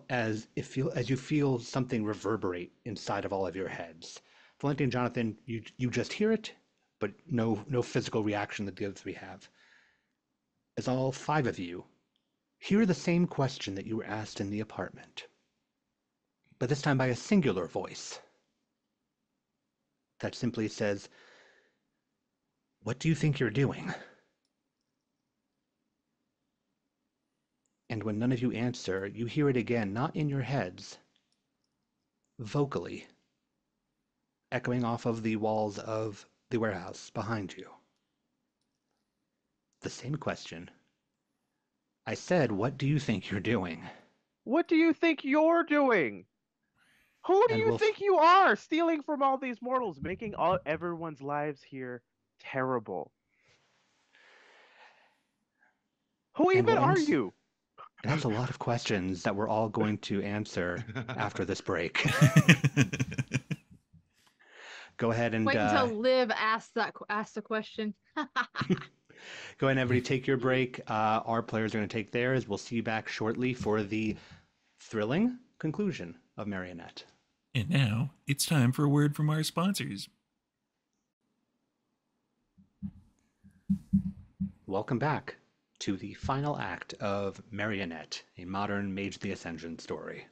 as you feel something reverberate inside of all of your heads. Valente and Jonathan, you just hear it, but no physical reaction that the other three have. As all 5 of you hear the same question that you were asked in the apartment, but this time by a singular voice that simply says, "What do you think you're doing?" And when none of you answer, you hear it again, not in your heads, vocally, echoing off of the walls of the warehouse behind you. The same question. I said, "What do you think you're doing?" What do you think you're doing? Who do And you think you are, stealing from all these mortals, making everyone's lives here terrible? Who And even we'll are you? That's a lot of questions that we're all going to answer after this break. Go ahead and Wait until Liv asks the question. go ahead and everybody take your break. Our players are going to take theirs. We'll see you back shortly for the thrilling conclusion of Marionette. And now it's time for a word from our sponsors. Welcome back to the final act of Marionette, a modern Mage the Ascension story.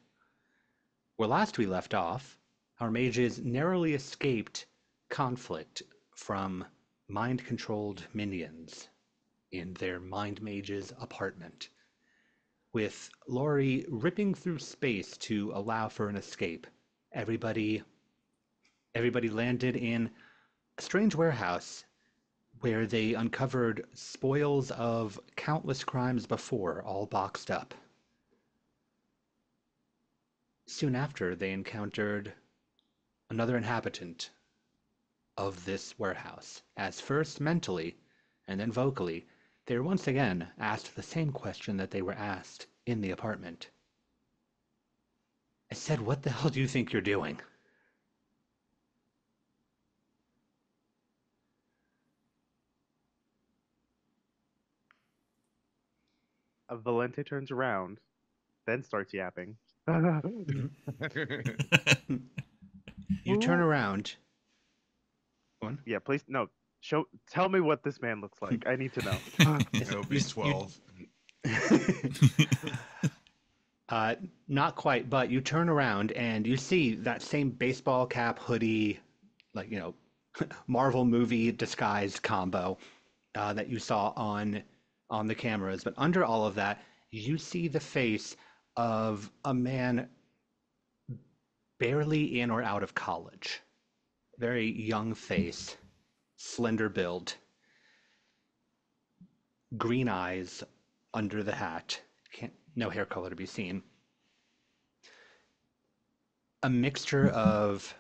Where last we left off, our mages narrowly escaped conflict from mind-controlled minions in their Mind Mage's apartment, with Lori ripping through space to allow for an escape. Everybody landed in a strange warehouse where they uncovered spoils of countless crimes before, all boxed up. Soon after, they encountered another inhabitant of this warehouse, as first mentally and then vocally, they were once again asked the same question that they were asked in the apartment. I said, what the hell do you think you're doing? Valente turns around, then starts yapping. You turn Who- around. One. Yeah, please no. Tell me what this man looks like. I need to know. It'll be 12. Not quite, but you turn around and you see that same baseball cap, hoodie, like, Marvel movie disguised combo that you saw on the cameras. But under all of that, you see the face of a man barely in or out of college. Very young face, slender build, green eyes under the hat. No hair color to be seen. A mixture of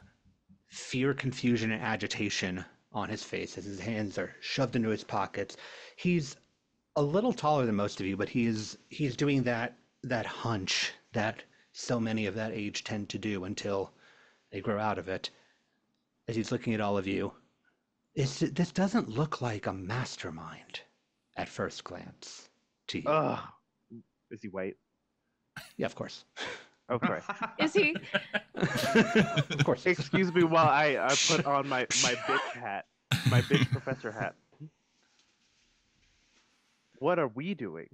fear, confusion, and agitation on his face as his hands are shoved into his pockets. He's a little taller than most of you, but he's doing that hunch that so many of that age tend to do until they grow out of it. As he's looking at all of you, this doesn't look like a mastermind at first glance to you. Ugh. Is he white? Yeah, of course. Okay. Is he? Of course. Excuse me while I put on my bitch hat, my bitch professor hat. What are we doing?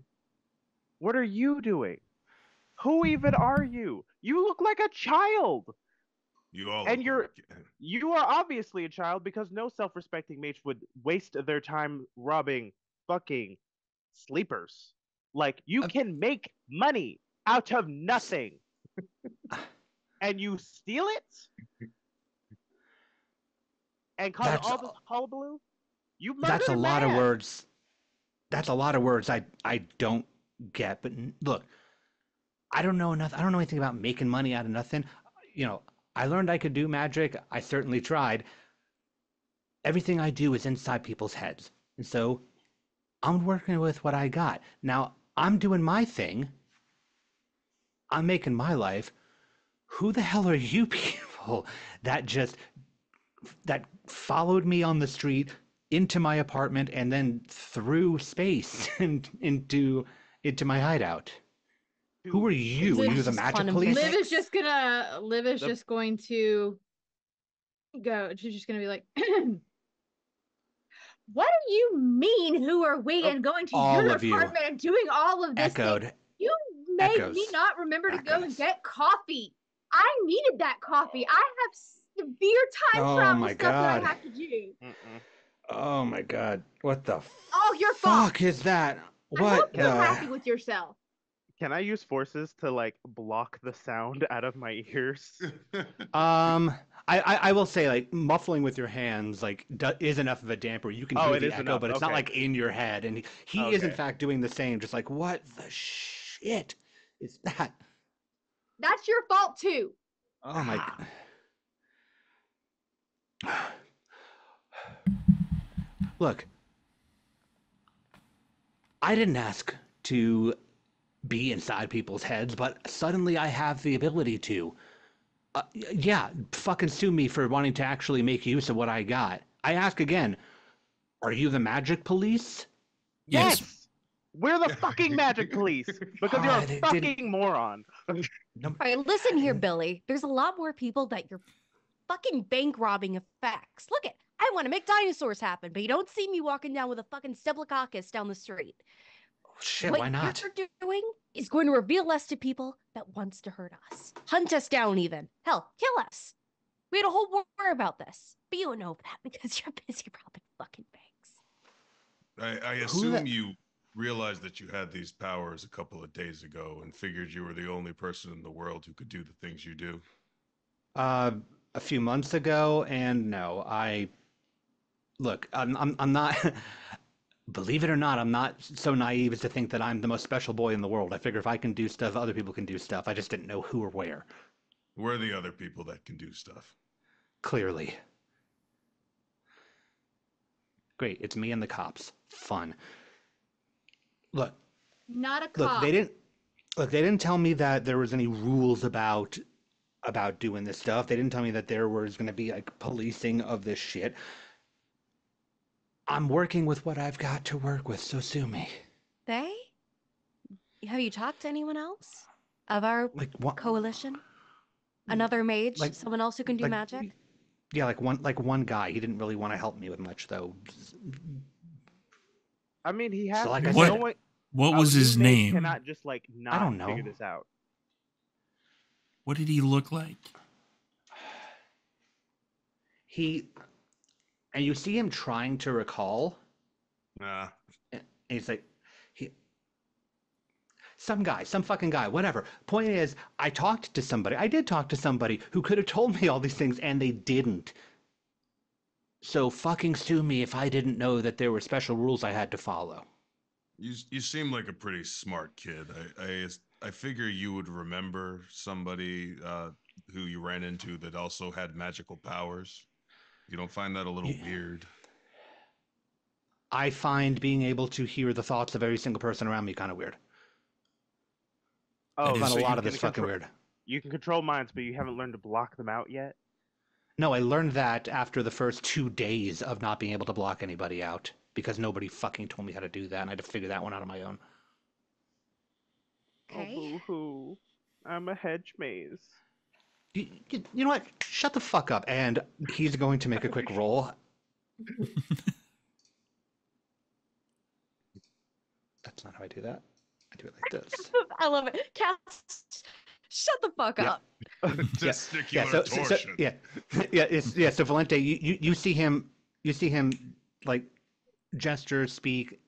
What are you doing? Who even are you? You look like a child. You all And look you are obviously a child because no self-respecting mage would waste their time robbing fucking sleepers. Like, you can make money out of nothing. And you steal it? And cause That's all this hullabaloo? You murdered That's a lot of man. words. That's a lot of words I don't get. But look, I don't know enough. I don't know anything about making money out of nothing. I learned I could do magic. I certainly tried. Everything I do is inside people's heads. And so I'm working with what I got. Now, I'm doing my thing. I'm making my life. Who the hell are you people that followed me on the street into my apartment and then through space and into my hideout? Who are you? Are Liv's you the just magic contemplating. police? Liv is The- just going to go. She's just going to be like, what do you mean, who are we, and going to all your of you. apartment and doing all of this thing? Echoed. You made Echoes. me not remember to go and Echoes. get coffee. I needed that coffee. I have severe time Oh travel my stuff that God. I have to do. Oh my god. What the Oh, your fault. fuck is that? I hope What you're happy the with yourself. Can I use forces to like block the sound out of my ears? I will say, like, muffling with your hands is enough of a damper. You can Oh, hear it the is echo, enough, but it's not okay. like in your head. And he is in Okay. fact doing the same, just like, what the shit is that? That's your fault too. Oh my god. Look, I didn't ask to be inside people's heads, but suddenly I have the ability to. Yeah, fucking sue me for wanting to actually make use of what I got. I ask again, are you the magic police? Yes! We're the fucking magic police because you're Ah, a they fucking didn't- moron. All right, listen here, Billy. There's a lot more people that you're fucking bank robbing affects. Look it, I want to make dinosaurs happen, but you don't see me walking down with a fucking staphylococcus down the street. Shit, what why not? you're doing is going to reveal us to people that wants to hurt us, hunt us down, even hell, kill us. We had a whole war about this, but you don't know that because you're busy robbing fucking banks. I assume you realized that you had these powers a couple of days ago and figured you were the only person in the world who could do the things you do. A few months ago, and no, look, I'm not. Believe it or not, I'm not so naive as to think that I'm the most special boy in the world. I figure if I can do stuff, other people can do stuff. I just didn't know who or where. We're the other people that can do stuff. Clearly. Great, it's me and the cops. Fun. Not a cop. Look, they didn't tell me that there was any rules about about doing this stuff. They didn't tell me that there was going to be like policing of this shit. I'm working with what I've got to work with, so sue me. They? Have you talked to anyone else of our Like what? coalition? Another mage? Like- Someone else who can do like- magic? Yeah, like one guy. He didn't really want to help me with much, though. I mean, he has. So, like I What- said, No one, What a was his new mage name? Cannot just like not don't know. figure this out. What did he look like? And you see him trying to recall, Nah. and he's like, some fucking guy, whatever. Point is, I did talk to somebody who could have told me all these things, and they didn't. So fucking sue me if I didn't know that there were special rules I had to follow. You seem like a pretty smart kid. I figure you would remember somebody who you ran into that also had magical powers. You don't find that a little weird? I find being able to hear the thoughts of every single person around me kind of weird. Oh, I find so a you lot of can this fucking control- weird. You can control minds, but you haven't learned to block them out yet. No, I learned that after the first 2 days of not being able to block anybody out because nobody fucking told me how to do that, and I had to figure that one out on my own. Okay. Oh, boo-hoo. I'm a hedge maze. You know what? Shut the fuck up. And he's going to make a quick roll. That's not how I do that. I do it like this. I love it. Cass, shut the fuck Yeah. up. Testicular torsion. So Valente, you see him like gesture, speak,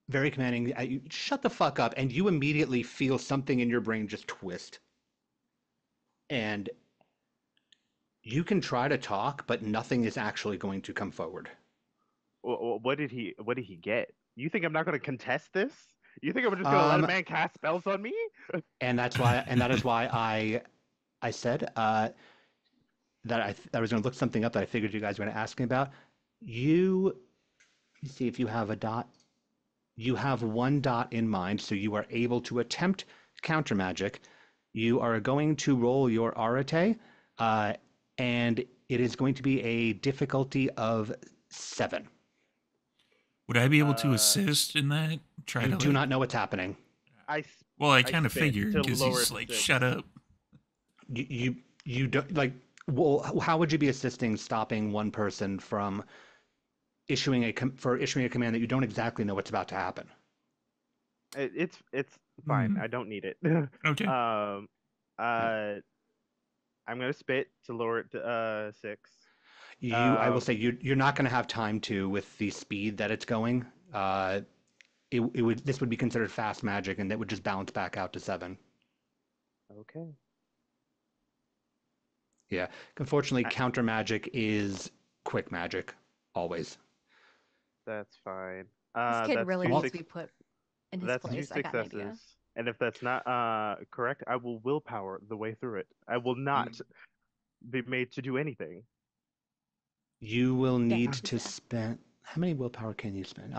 very commanding. Shut the fuck up, and you immediately feel something in your brain just twist. And you can try to talk, but nothing is actually going to come forward. What did he get? You think I'm not going to contest this? You think I'm just going to let a man cast spells on me? And that is why I said that I was going to look something up that I figured you guys were going to ask me about. Let me see if you have a dot. You have 1 dot in mind, so you are able to attempt counter magic. You are going to roll your arete, and it is going to be a difficulty of 7. Would I be able to assist in that? Try You to do like, not know what's happening. Well, I I kind of spit figured to because lower he's it like, to 6. shut up. You don't like. Well, how would you be assisting stopping one person from issuing a command that you don't exactly know what's about to happen? It's fine. Hmm. I don't need it. Okay. I'm gonna spit to lower it to 6. I will say you're not going to have time to with the speed that it's going. This would be considered fast magic, and that would just balance back out to 7. Okay. Yeah. Unfortunately, counter magic is quick magic, always. That's fine. This kid That's really 2 needs to be put in his That's 2 place. I got an successes. idea. And if that's not correct, I will willpower the way through it. I will not be made to do anything. You will need Yeah. to spend. How many willpower can you spend?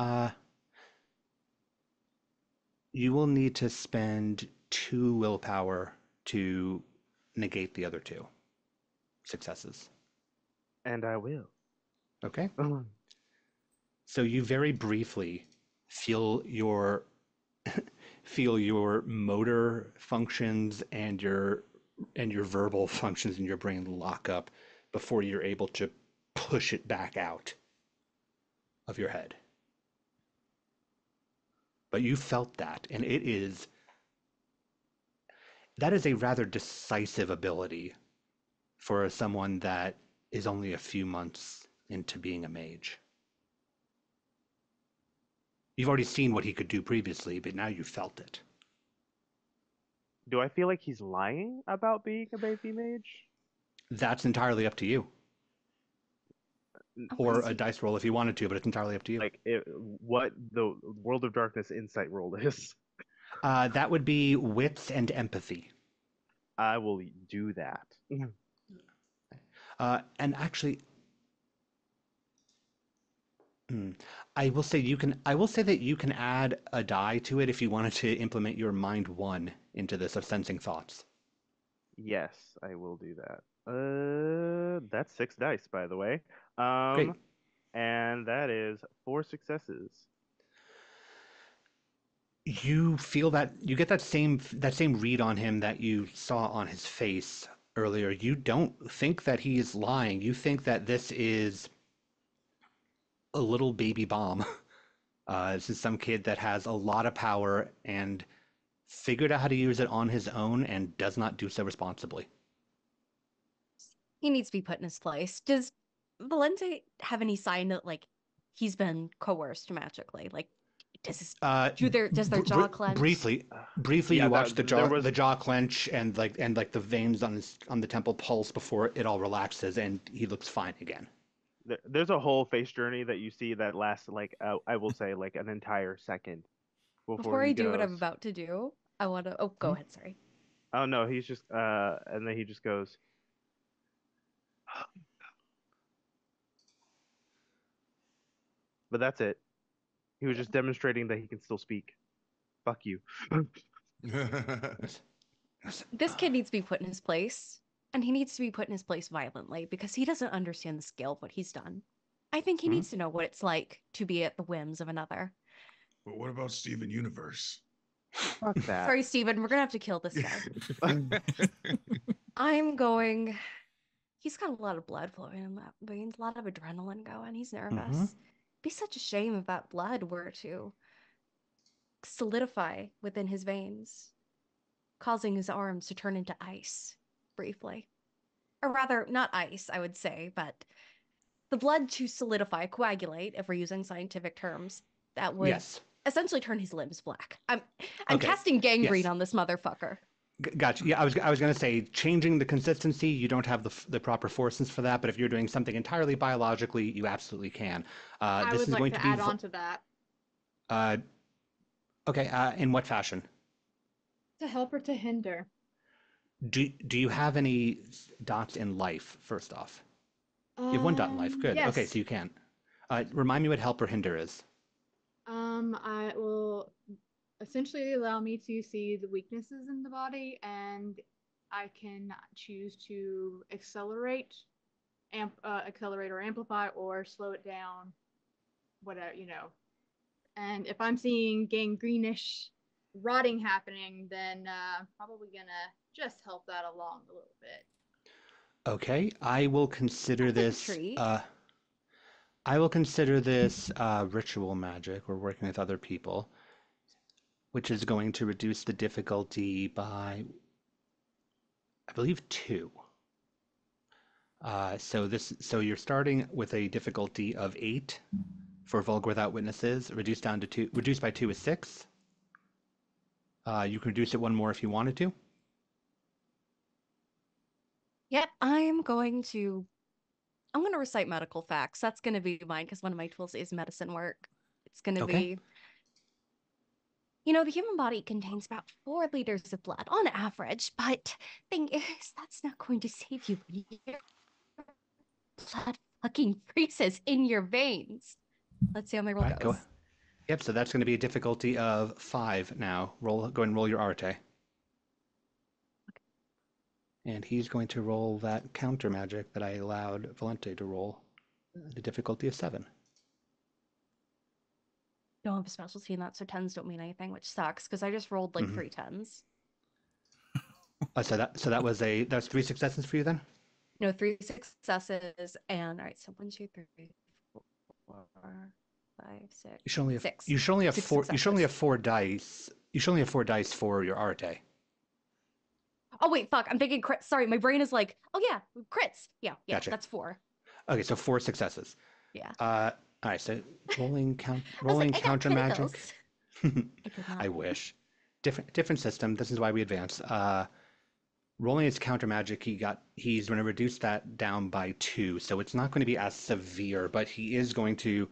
You will need to spend 2 willpower to negate the other 2 successes. And I will. Okay. So you very briefly feel your motor functions and your verbal functions in your brain lock up before you're able to push it back out of your head. But you felt that, and that is a rather decisive ability for someone that is only a few months into being a mage. You've already seen what he could do previously, but now you felt it. Do I feel like he's lying about being a baby mage? That's entirely up to you. Or a dice roll if you wanted to, but it's entirely up to you. Like what the World of Darkness insight roll is. That would be wits and empathy. I will do that. And actually, I will say that you can add a die to it if you wanted to implement your mind 1 into this of sensing thoughts. Yes, I will do that. That's 6 dice, by the way. Great. And that is 4 successes. You feel that you get that same read on him that you saw on his face earlier. You don't think that he is lying. You think that this is a little baby bomb. This is some kid that has a lot of power and figured out how to use it on his own and does not do so responsibly. He needs to be put in his place. Does Valente have any sign that like he's been coerced magically? Like, does their jaw clench? Briefly, Yeah, you watch there was the jaw clench and like the veins on the temple pulse before it all relaxes and he looks fine again. there's a whole face journey that you see that lasts like I will say like an entire second before Before I he do what I'm goes. about to do, I want to. Oh, go ahead. Sorry. Oh no, he's just and then he just goes. But that's it. He was just demonstrating that he can still speak. Fuck you. This kid needs to be put in his place, and he needs to be put in his place violently because he doesn't understand the scale of what he's done. I think he Mhm. needs to know what it's like to be at the whims of another. But what about Steven Universe? Fuck that. Sorry, Steven, we're gonna have to kill this guy. I'm going. He's got a lot of blood flowing in that veins, a lot of adrenaline going. He's nervous. Mhm. Be such a shame if that blood were to solidify within his veins, causing his arms to turn into ice briefly. Or rather, not ice, I would say, but the blood to solidify, coagulate, if we're using scientific terms, that would Yes. essentially turn his limbs black. I'm Okay. casting gangrene Yes. on this motherfucker. Gotcha. Yeah, I was going to say changing the consistency. You don't have the proper forces for that, but if you're doing something entirely biologically, you absolutely can. I This would is like going to to be add on to that. Okay. In what fashion? To help or to hinder. Do you have any dots in life? First off, you have 1 dot in life. Good. Okay, Yes. so you can. Remind me what help or hinder is. I will essentially allow me to see the weaknesses in the body, and I can choose to accelerate or amplify, or slow it down, whatever, And if I'm seeing gangreneish rotting happening, then probably gonna just help that along a little bit. Okay, I will consider That's this. intrigue. I will consider this ritual magic. We're working with other people, which is going to reduce the difficulty by, I believe, 2. So you're starting with a difficulty of 8 for Vulgar Without Witnesses. Reduced by 2 is 6. You can reduce it 1 more if you wanted to. Yep, I'm going to recite medical facts. That's going to be mine because one of my tools is medicine work. It's going to Okay. be, the human body contains about 4 liters of blood on average, but thing is, that's not going to save you when your blood fucking freezes in your veins. Let's see how my roll All right, goes. go. Yep, so that's going to be a difficulty of 5 now. Go ahead and roll your Arte. And he's going to roll that counter magic that I allowed Valente to roll. The difficulty of 7. Don't have a specialty in that, so 10s don't mean anything, which sucks because I just rolled like 3 10s. So that's 3 successes for you then? 3 successes, and all right, so 1, 2, 3, 4, 5, 6. You should only have 6. you should only have Six 4 you should only have successes. 4 dice. You should only have 4 dice for your Arte. Oh wait, fuck! I'm thinking crits. Sorry, my brain is like, oh yeah, crits. Yeah, Gotcha. that's 4. Okay, so 4 successes. Yeah. All right, so rolling I was rolling like, I got counter magic. pickles. I did not. I wish. Different system. This is why we advance. Rolling his counter magic, he's going to reduce that down by 2, so it's not going to be as severe, but he is going to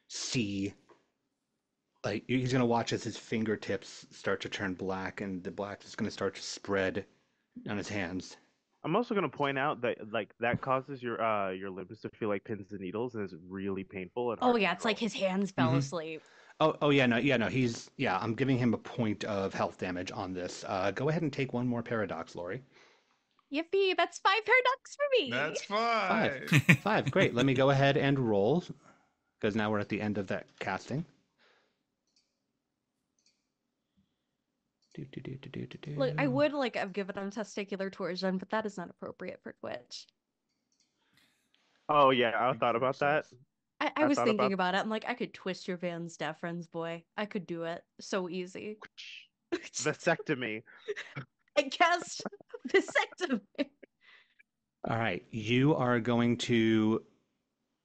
see, like, he's going to watch as his fingertips start to turn black, and the black is going to start to spread on his hands. I'm also going to point out that like that causes your limbs to feel like pins and needles, and is really painful and hard Oh to yeah, it's like control. his hands fell asleep. Oh yeah, no, I'm giving him a point of health damage on this. Go ahead and take 1 more paradox, Lori. Yippee! That's 5 paradox for me. That's 5. five. 5. Great. Let me go ahead and roll, because now we're at the end of that casting. Look, I would like have given him testicular torsion, but that is not appropriate for Twitch. Oh yeah, I Speak thought for about that. yourself. I was thought thinking about- about it. I'm like, I could twist your Van Steffens, boy. I could do it. So easy. Vasectomy. I guess vasectomy. All right. You are going to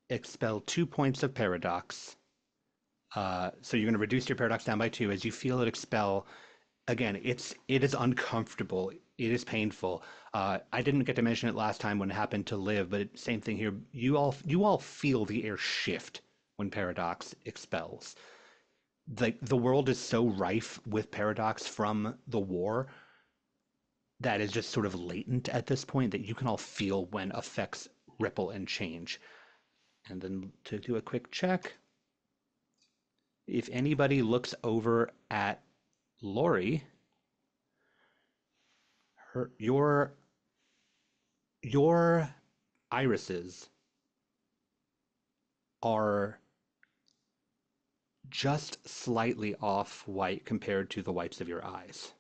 expel 2 points of paradox. So you're going to reduce your paradox down by 2 as you feel it expel. Again, it is uncomfortable. It is painful. I didn't get to mention it last time when it happened to Liv, but same thing here. You all feel the air shift when paradox expels. The world is so rife with paradox from the war that is just sort of latent at this point that you can all feel when effects ripple and change. And then to do a quick check, if anybody looks over at Lori, your irises are just slightly off white compared to the whites of your eyes.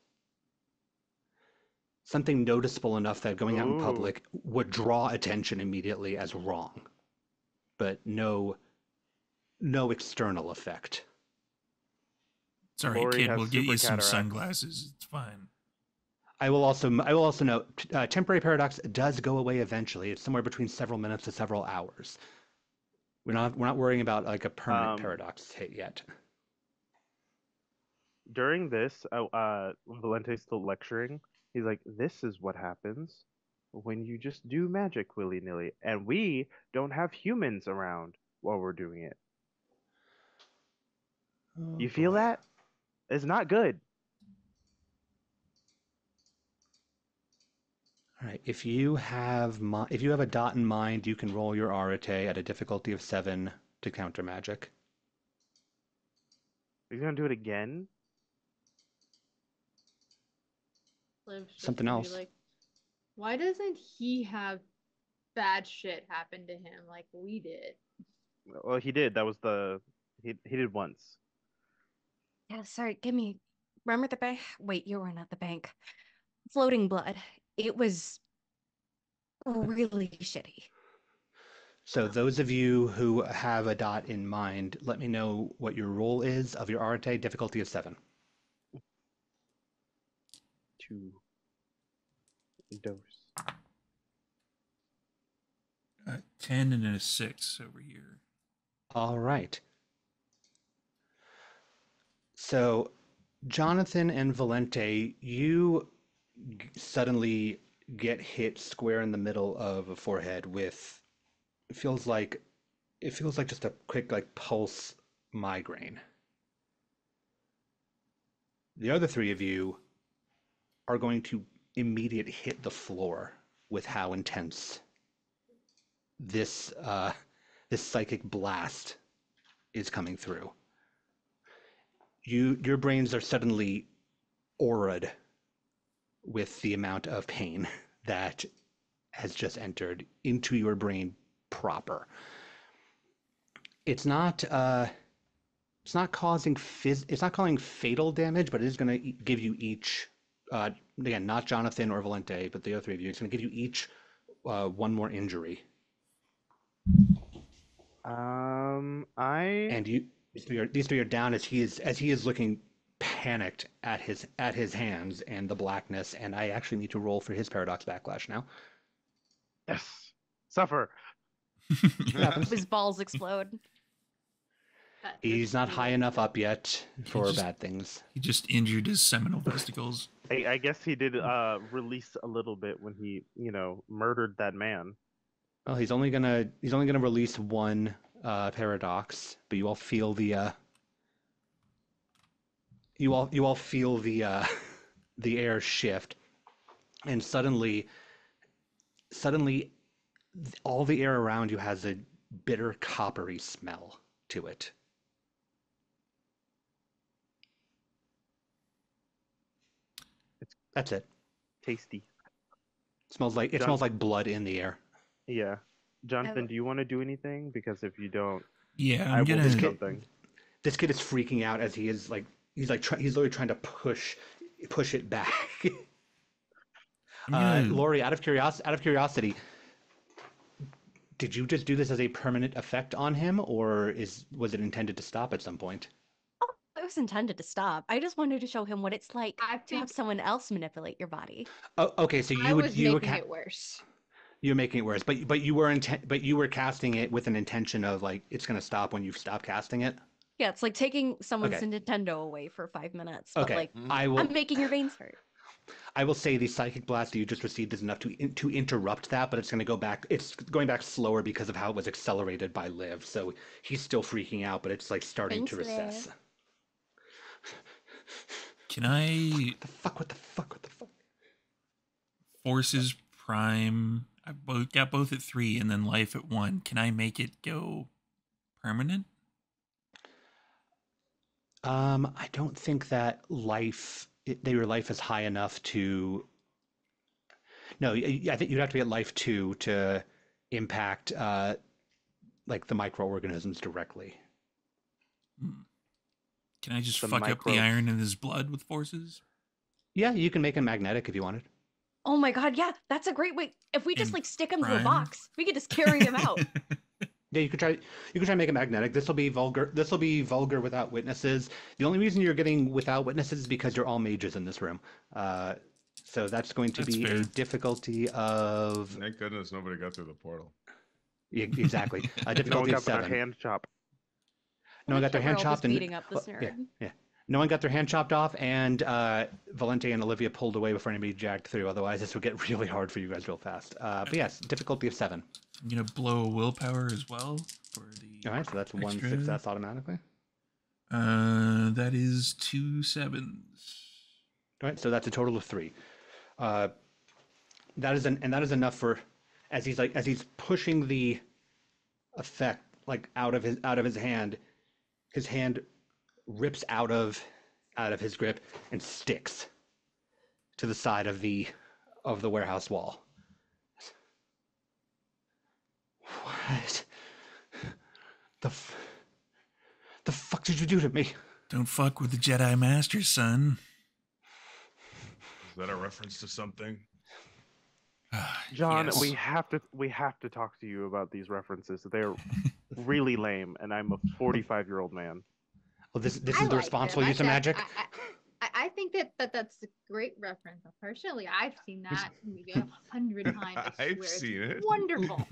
Something noticeable enough that going out in Ooh. public would draw attention immediately as wrong, but no external effect. It's all right, Lori kid. has We'll get super you some cataracts. sunglasses. It's fine. I will also note temporary paradox does go away eventually. It's somewhere between several minutes to several hours. We're not worrying about like a permanent paradox hit yet. During this, when Valente's still lecturing, he's like, "This is what happens when you just do magic willy-nilly, and we don't have humans around while we're doing it. Oh, You feel boy. that? It's not good." All right. If you have a dot in mind, you can roll your arete at a difficulty of 7 to counter magic. He's gonna do it again. Liv's just Something gonna be else. like, why doesn't he have bad shit happen to him like we did? Well, he did. That was he did once. Yeah, sorry, give me. Remember the bank? Wait, you weren't at the bank. Floating blood. It was really shitty. So those of you who have a dot in mind, let me know what your roll is of your arete, difficulty of 7. 2 dose. 10 and a 6 over here. All right. So, Jonathan and Valente, you suddenly get hit square in the middle of a forehead with it feels like just a quick like pulse migraine. The other 3 of you are going to immediate hit the floor with how intense this psychic blast is coming through. Your brains are suddenly auraed with the amount of pain that has just entered into your brain proper. It's not causing fatal damage, but it is going to give you each again, not Jonathan or Valente, but the other 3 of you. It's going to give you each 1 more injury. And these three are down as he is looking panicked at his hands and the blackness. And I actually need to roll for his paradox backlash now. Yes, suffer. His balls explode. He's not high enough up yet for just- bad things. He just injured his seminal vesicles. I guess he did release a little bit when he, murdered that man. Well, he's only gonna release 1 paradox, but you all feel the the air shift, and suddenly all the air around you has a bitter coppery smell to it. That's it. Tasty. It John- smells like blood in the air. Yeah. Jonathan, do you want to do anything? Because if you don't, Yeah, I I'm will gonna. do something. This kid is freaking out as he is like he's literally trying to push it back. I'm gonna. Lori, out of curiosity, did you just do this as a permanent effect on him, or was it intended to stop at some point? Oh, it was intended to stop. I just wanted to show him what it's like I to think have someone else manipulate your body. Oh, okay. So I was making it worse. you're making it worse, but you were casting it with an intention of like it's gonna stop when you stop casting it. Yeah, it's like taking someone's Okay. Nintendo away for 5 minutes, but Okay, like Mm-hmm. I'm making your veins hurt. I will say the psychic blast that you just received is enough to interrupt that, but it's going to go back. It's going back slower because of how it was accelerated by Liv. So he's still freaking out, but it's like starting to Thanks, recess. Liv. Can I What the fuck? What the fuck? What the fuck? forces prime? I got both at 3 and then life at 1. Can I make it go permanent? I don't think that your life is high enough to. No, I think you'd have to be at life 2 to impact like the microorganisms directly. Can I just The fuck up the microbes. iron in his blood with forces? Yeah, you can make him magnetic if you wanted. Oh my god, yeah, that's a great way. If we just And like stick him to a prime? box, we could just carry him out. Yeah, you could try to make it magnetic. This will be vulgar without witnesses. The only reason you're getting without witnesses is because you're all mages in this room. So that's going to That's be fair. a difficulty of Thank goodness nobody got through the portal. exactly a No one difficulty of got their 7. hand chopped. No one got Wish their that hand we're all chopped just and beating up this well, nerd. yeah. No one got their hand chopped off, and Valente and Olivia pulled away before anybody jacked through. Otherwise, this would get really hard for you guys real fast. But yes, difficulty of 7. I'm gonna blow a willpower as well for the. All right, so that's 1 extra. success automatically. That is 2 7s. All right, so that's a total of 3. That is enough for as he's pushing the effect like out of his hand rips out of his grip and sticks to the side of the warehouse wall. What the fuck did you do to me? Don't fuck with the Jedi Master, son. Is that a reference to something? John, Yes. we have to talk to you about these references. They're really lame, and I'm a 45-year-old man. Well, this I is the like responsible them. use of magic. I think that's a great reference. Personally, I've seen that maybe 100 times. I I've swear. seen It's it. wonderful.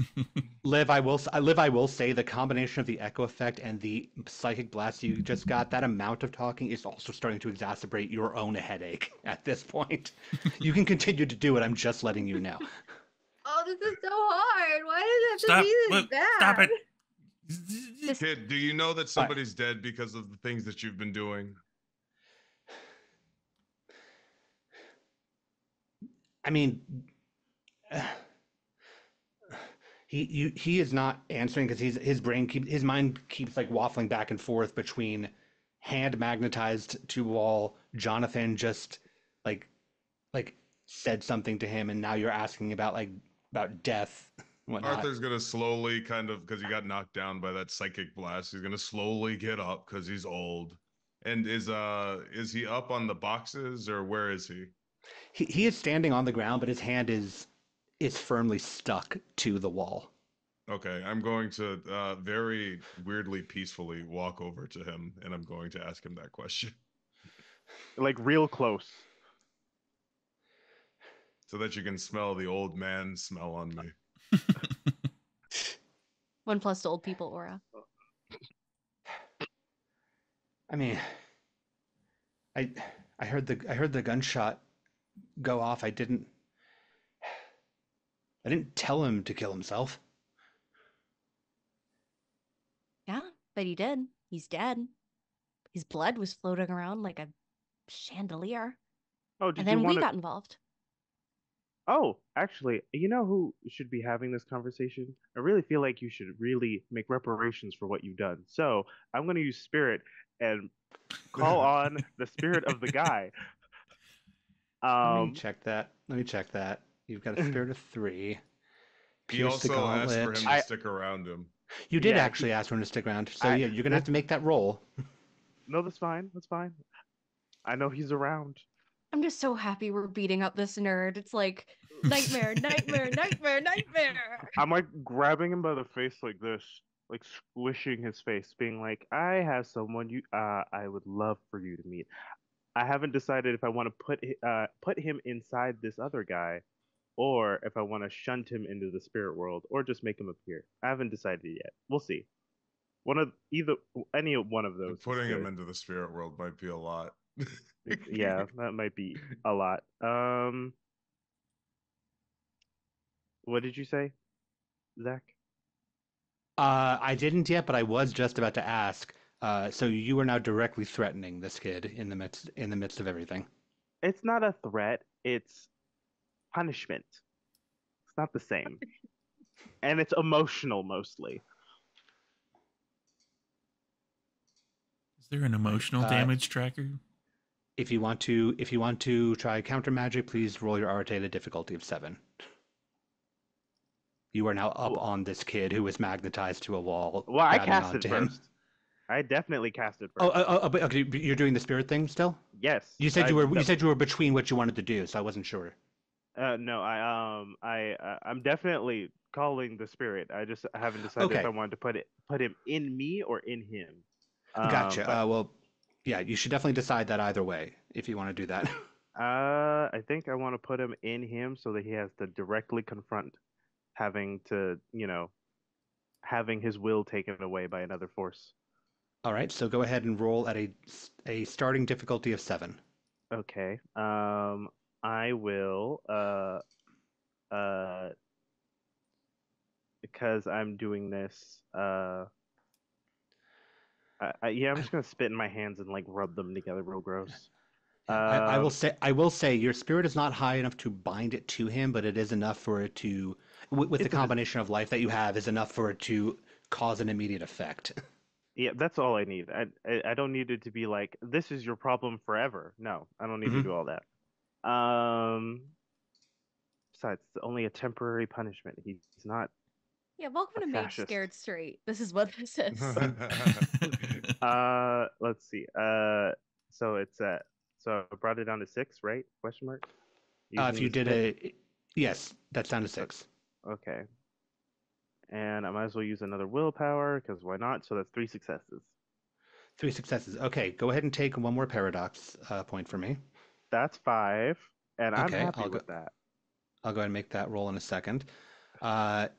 Liv, I will say the combination of the echo effect and the psychic blast you just got, that amount of talking is also starting to exacerbate your own headache at this point. You can continue to do it. I'm just letting you know. Oh, this is so hard. Why does it Stop! have to be this Look, bad? stop it! Kid, do you know that somebody's dead because of the things that you've been doing? I mean, he is not answering because his mind keeps like waffling back and forth between hand magnetized to wall. Jonathan just like said something to him, and now you're asking about death. And whatnot. Arthur's gonna slowly kind of, because he got knocked down by that psychic blast, he's gonna slowly get up because he's old. And is he up on the boxes or where is he? He is standing on the ground, but his hand is firmly stuck to the wall. Okay, I'm going to very weirdly peacefully walk over to him and I'm going to ask him that question. Like real close. So that you can smell the old man smell on me. 1 plus old people aura. I mean, I heard the gunshot go off. I didn't tell him to kill himself. Yeah, but he did. He's dead. His blood was floating around like a chandelier. Oh, did And you then want we to? got involved. Oh, actually, you know who should be having this conversation? I really feel like you should really make reparations for what you've done. So I'm going to use spirit and call on the spirit of the guy. Let me check that. You've got a spirit of 3. He Pierce the also asked for gauntlet. him to stick around him. You did Yeah, actually ask for him to stick around. So I- yeah, you're gonna have to make that roll. No, that's fine. That's fine. I know he's around. I'm just so happy we're beating up this nerd. It's like nightmare, nightmare, nightmare, nightmare. I'm like grabbing him by the face like this, like squishing his face, being like, "I have someone I would love for you to meet. I haven't decided if I want to put him inside this other guy, or if I want to shunt him into the spirit world, or just make him appear. I haven't decided yet. We'll see. Any one of those. Putting is him good. into the spirit world might be a lot. Yeah, that might be a lot. What did you say, Zach? I didn't yet, but I was just about to ask. So you are now directly threatening this kid in the midst of everything. It's not a threat. It's punishment. It's not the same, and it's emotional mostly. Is there an emotional damage tracker? If you want to try counter magic, please roll your Arte at a difficulty of 7. You are now up on this kid who is magnetized to a wall. Well, I grabbing cast it onto him. first. I definitely cast it Oh, first. but okay, you're doing the spirit thing still? Yes. You said you were between what you wanted to do, so I wasn't sure. No, I'm definitely calling the spirit. I just haven't decided Okay. if I wanted to put him in me or in him. Gotcha. But, Well, yeah, you should definitely decide that either way if you want to do that. I think I want to put him in him so that he has to directly confront having to, having his will taken away by another force. All right, so go ahead and roll at a starting difficulty of 7. Okay. I will because I'm doing this I'm just gonna spit in my hands and like rub them together real gross. Yeah, I will say your spirit is not high enough to bind it to him, but it is enough for it to, with the It's a combination of life that you have, is enough for it to cause an immediate effect. Yeah, that's all I need. I don't need it to be like this is your problem forever. No, I don't need to do all that. Besides, it's only a temporary punishment. He's not. Yeah, welcome A to Mage fascist. Scared Straight. This is what this is. Let's see. So it's so I brought it down to 6, right? Question mark. If Using you the did spit? yes, that's down to 6. Okay. And I might as well use another willpower because why not? So that's 3 successes. 3 successes. Okay, go ahead and take one more paradox point for me. That's 5, and I'm Okay, happy with that. I'll go ahead and make that roll in a second. But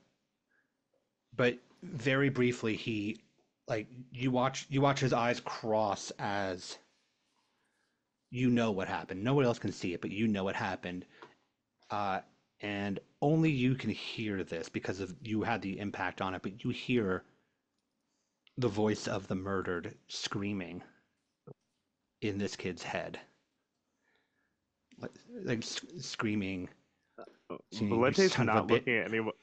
very briefly, he, like, you watch his eyes cross as you know what happened. No one else can see it, but you know what happened. And only you can hear this because of you had the impact on it, but you hear the voice of the murdered screaming in this kid's head. Like screaming. Valente's Son of a not bit. looking at anyone,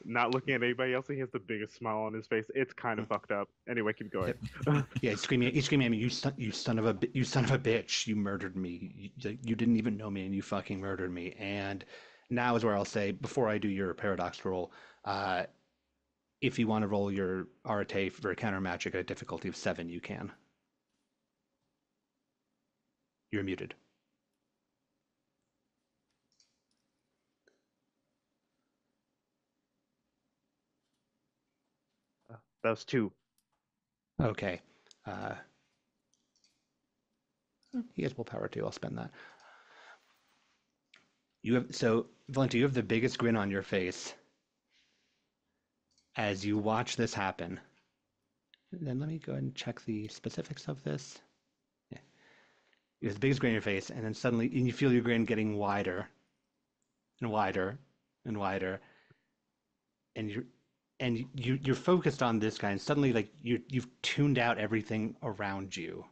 not looking at anybody else. He has the biggest smile on his face. It's kind of fucked up. Anyway, keep going. Yeah, he's screaming at me. You son of a bitch! You murdered me. You didn't even know me, and you fucking murdered me. And now is where I'll say, before I do your paradox roll, if you want to roll your Arate for counter magic at a difficulty of 7, you can. You're muted. That was 2. Okay. He has willpower too. I'll spend that. Valente, you have the biggest grin on your face as you watch this happen. Then let me go ahead and check the specifics of this. Yeah. You have the biggest grin on your face, and then suddenly you feel your grin getting wider and wider and wider, and you're focused on this guy, and suddenly like you've tuned out everything around you,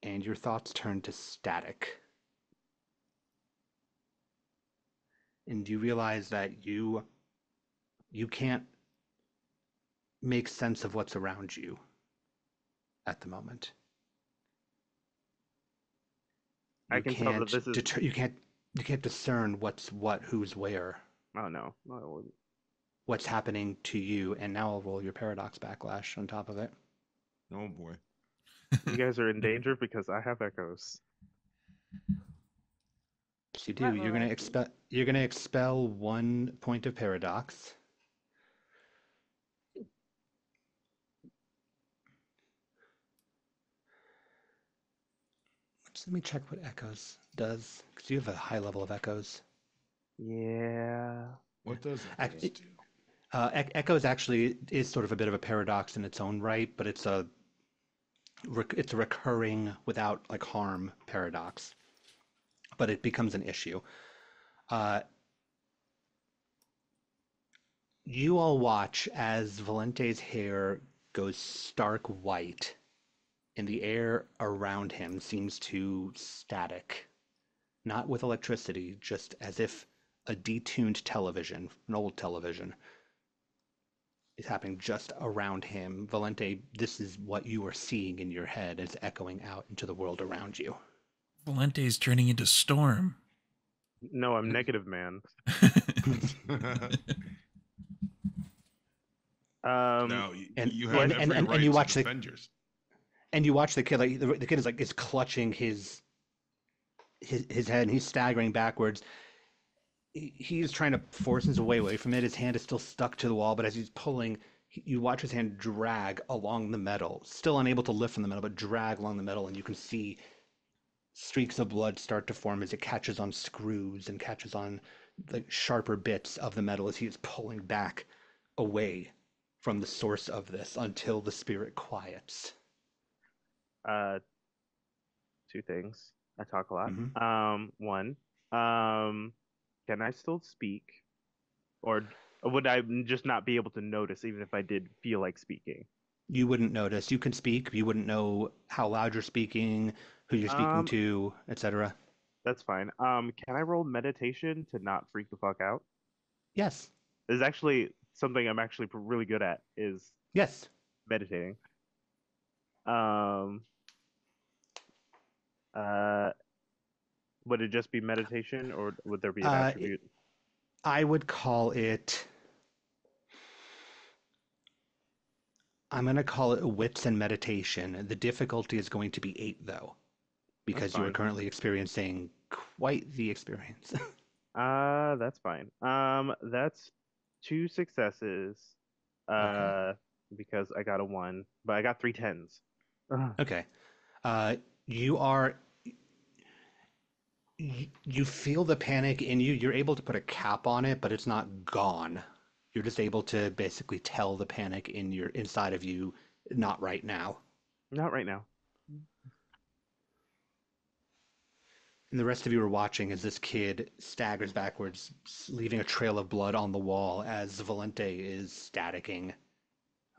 and your thoughts turn to static. And you realize that you can't make sense of what's around you at the moment. I can tell that this is. You can't You can't discern what's what, who's where, Oh no, no, it wouldn't. what's happening to you, and now I'll roll your paradox backlash on top of it. Oh boy. You guys are in danger because I have echoes. Yes, you do. You're gonna expel 1 point of paradox. Let me check what echoes does, because you have a high level of echoes. Yeah. What does Ac- Echoes do? Echoes actually is sort of a bit of a paradox in its own right, but it's a recurring without like harm paradox. But it becomes an issue. You all watch as Valente's hair goes stark white, and the air around him seems to static. Not with electricity, just as if a detuned television, an old television, is happening just around him. Valente, this is what you are seeing in your head. It's echoing out into the world around you. Valente's turning into Storm. No, I'm negative, man. Now and- you have and- every and right you to watch the- defend yourself. And you watch the kid, like the kid is clutching his head, and he's staggering backwards. He's trying to force his way away from it. His hand is still stuck to the wall, but as he's pulling, you watch his hand drag along the metal, still unable to lift from the metal, but drag along the metal, and you can see streaks of blood start to form as it catches on screws and catches on like sharper bits of the metal as he is pulling back away from the source of this until the spirit quiets. Two things. I talk a lot. Mhm. One, can I still speak, or would I just not be able to notice even if I did feel like speaking? You wouldn't notice. You can speak. You wouldn't know how loud you're speaking, who you're speaking Um, to, etc. that's fine. Can I roll meditation to not freak the fuck out? Yes. This is actually something I'm actually really good at, is Yes. meditating. Um, uh, would it just be meditation, or would there be an attribute? I would call it. I'm going to call it wits and meditation. The difficulty is going to be 8, though, because you are fine. currently experiencing quite the experience. That's fine. That's 2 successes. Okay. Because I got a 1, but I got 3 10s. Ugh. Okay. You are. You feel the panic in you. You're able to put a cap on it, but it's not gone. You're just able to basically tell the panic in your inside of you, not right now. Not right now. And the rest of you are watching as this kid staggers backwards, leaving a trail of blood on the wall as Valente is staticking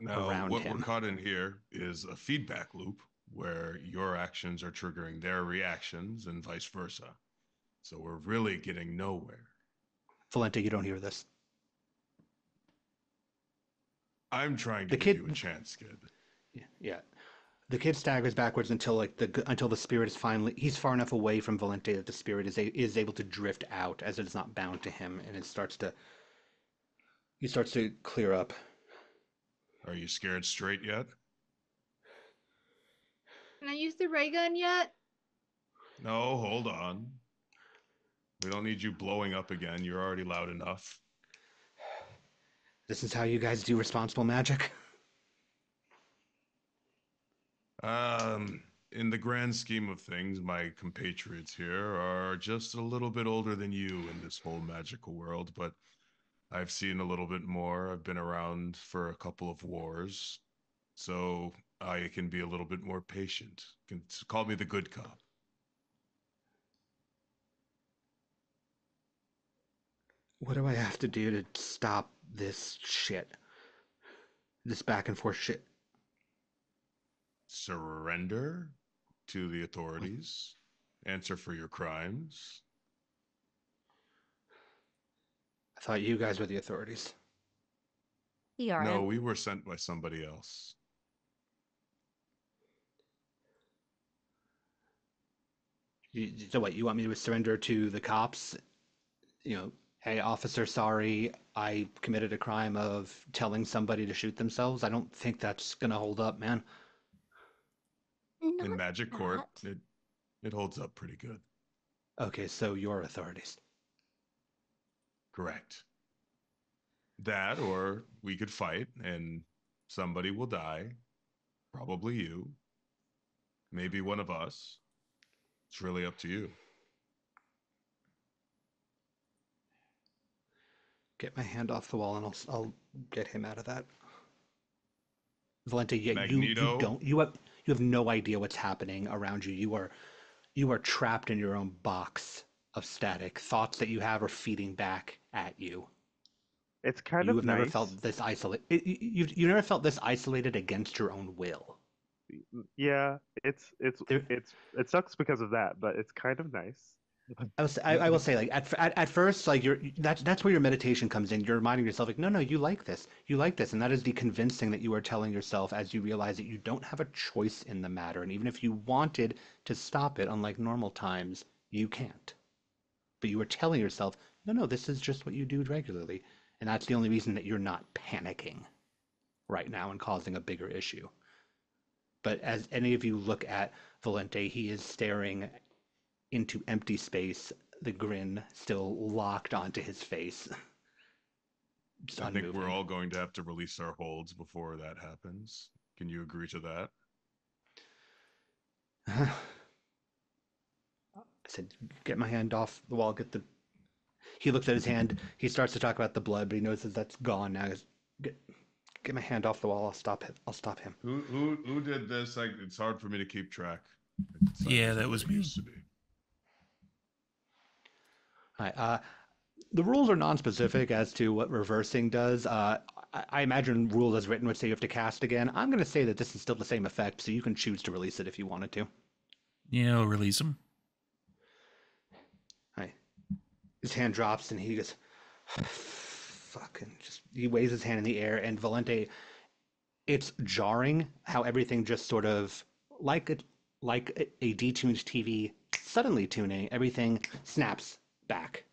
Now, around what we're him. caught in here is a feedback loop where your actions are triggering their reactions and vice versa. So we're really getting nowhere. Valente, you don't hear this. I'm trying to The give kid- you a chance, kid. Yeah. The kid staggers backwards until until the spirit is finally he's far enough away from Valente that the spirit is able to drift out as it is not bound to him, and he starts to clear up. Are you scared straight yet? Can I use the ray gun yet? No, hold on. We don't need you blowing up again. You're already loud enough. This is how you guys do responsible magic. In the grand scheme of things, my compatriots here are just a little bit older than you in this whole magical world, but I've seen a little bit more. I've been around for a couple of wars, so I can be a little bit more patient. You can call me the good cop. What do I have to do to stop this shit? This back and forth shit. Surrender to the authorities. Answer for your crimes. I thought you guys were the authorities. No, we were sent by somebody else. So what, you want me to surrender to the cops? Hey, officer, sorry, I committed a crime of telling somebody to shoot themselves. I don't think that's gonna hold up, man. In Not magic court, that. it holds up pretty good. Okay, so your authorities. Correct. That, or we could fight and somebody will die. Probably you. Maybe one of us. It's really up to you. Get my hand off the wall, and I'll get him out of that. Valente, yeah, you Magneto. don't you have no idea what's happening around you. You are trapped in your own box of static. Thoughts that you have are feeding back at you. It's kind You of have never nice. felt this isolated. You never felt this isolated against your own will. Yeah, it's There, it's it sucks because of that, but it's kind of nice. I will say, like at first, like that's where your meditation comes in. You're reminding yourself, like, no, you like this, and that is the convincing that you are telling yourself as you realize that you don't have a choice in the matter, and even if you wanted to stop it, unlike normal times, you can't. But you are telling yourself, no, this is just what you do regularly, and that's the only reason that you're not panicking right now and causing a bigger issue. But as any of you look at Valente, he is staring into empty space, the grin still locked onto his face. Just I think we're unmoving. all going to have to release our holds before that happens. Can you agree to that? I said, get my hand off the wall, get the. He looks at his hand, he starts to talk about the blood, but he notices that's gone now. Get my hand off the wall, I'll stop him. Who did this? Like, it's hard for me to keep track. Yeah, that was me. Used to be. All right, the rules are non-specific as to what reversing does. I imagine rules as written would say you have to cast again. I'm going to say that this is still the same effect, so you can choose to release it if you wanted to. Yeah, I'll release him. Right. His hand drops and he goes, fucking just, he waves his hand in the air, and Valente, it's jarring how everything just sort of, like a detuned TV suddenly tuning, everything snaps back.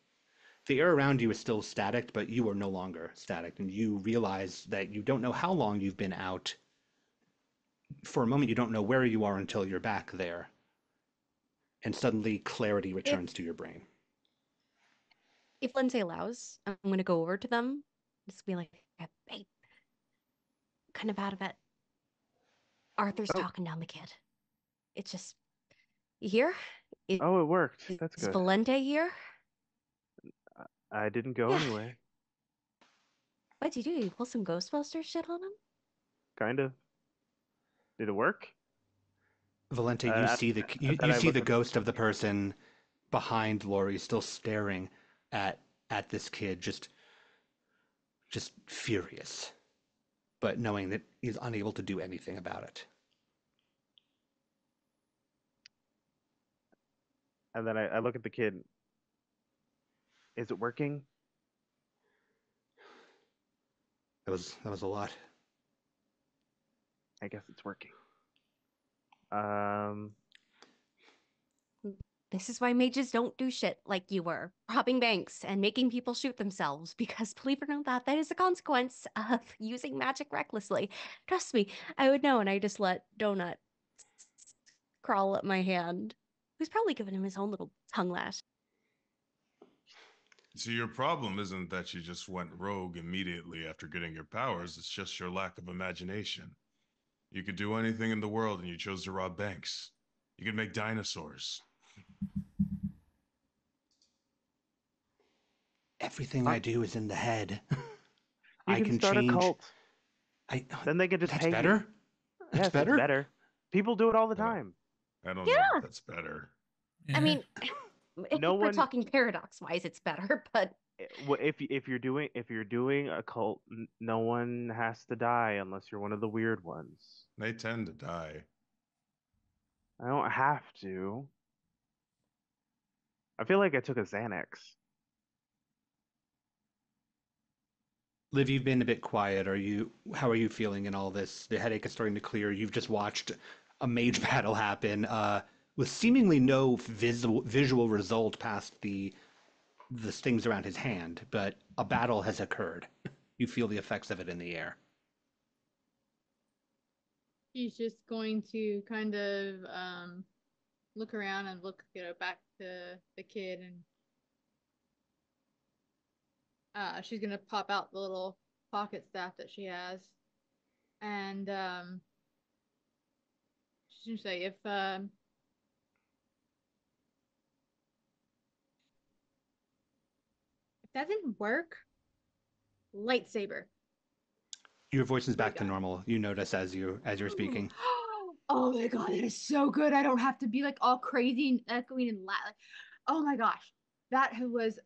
The air around you is still static, but you are no longer static, and you realize that you don't know how long you've been out. For a moment, you don't know where you are until you're back there, and suddenly clarity If returns to your brain. if Lindsay allows, I'm gonna go over to them, just be like, hey, kind of out of it. Arthur's Oh, talking down the kid. It's just, you hear? Is, oh, it worked. That's is good. Valente here? I didn't go Yeah. anyway. What'd you do? You pull some Ghostbuster shit on him? Kind of. Did it work? Valente, That you I see look the at. ghost of the person behind Lori still staring at this kid, just furious, but knowing that he's unable to do anything about it. And then I look at the kid. Is it working? That was a lot. I guess it's working. Um, This is why mages don't do shit like you were, robbing banks and making people shoot themselves, because believe it or not, that is a consequence of using magic recklessly. Trust me, I would know, and I just let Donut crawl up my hand. Who's probably given him his own little tongue lash. So your problem isn't that you just went rogue immediately after getting your powers, it's just your lack of imagination. You could do anything in the world and you chose to rob banks. You could make dinosaurs. Everything I do is in the head. you I can can start a change. cult. Then they can just That's pay you. better. That's Yes, it's better. better. People do it all the Uh, time. I don't know Yeah. that that's better. I mean, if No we're one. talking paradox-wise, it's better, but If you're doing a cult, no one has to die unless you're one of the weird ones. They tend to die. I don't have to. I feel like I took a Xanax. Liv, you've been a bit quiet. How are you feeling in all this? The headache is starting to clear. You've just watched a mage battle happen. with seemingly no visual result past the stings around his hand, but a battle has occurred. You feel the effects of it in the air. He's just going to kind of look around and look, back to the kid, and she's gonna pop out the little pocket staff that she has, and she's gonna say, if that didn't work, lightsaber. Your voice is back to normal. You notice as you're speaking. Oh my god, that is so good. I don't have to be like all crazy and echoing and loud. Like, oh my gosh, that was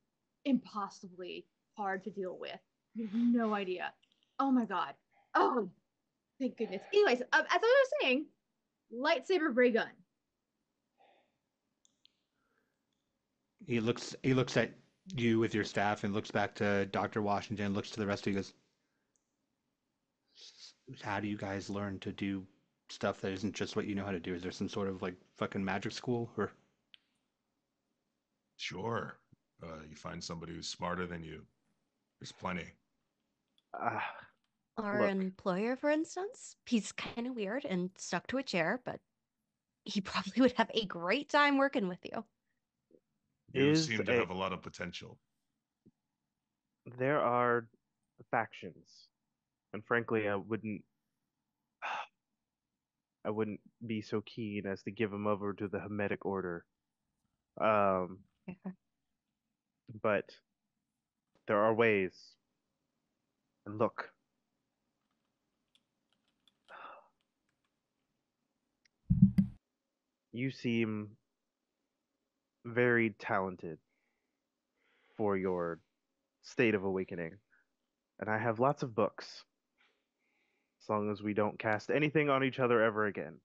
impossibly hard to deal with. You have no idea. Oh my god. Oh, thank goodness. Anyways, as I was saying, lightsaber ray gun. He looks at you with your staff and looks back to Dr. Washington, looks to the rest of you, goes, how do you guys learn to do stuff that isn't just what you know how to do? Is there some sort of like fucking magic school or? Sure. You find somebody who's smarter than you. There's plenty. Our Look. employer, for instance, he's kind of weird and stuck to a chair, but he probably would have a great time working with you. You seem to have a lot of potential. There are factions, and frankly, I wouldn't be so keen as to give them over to the Hermetic Order. But there are ways. And look. You seem very talented for your state of awakening. And I have lots of books. As long as we don't cast anything on each other ever again.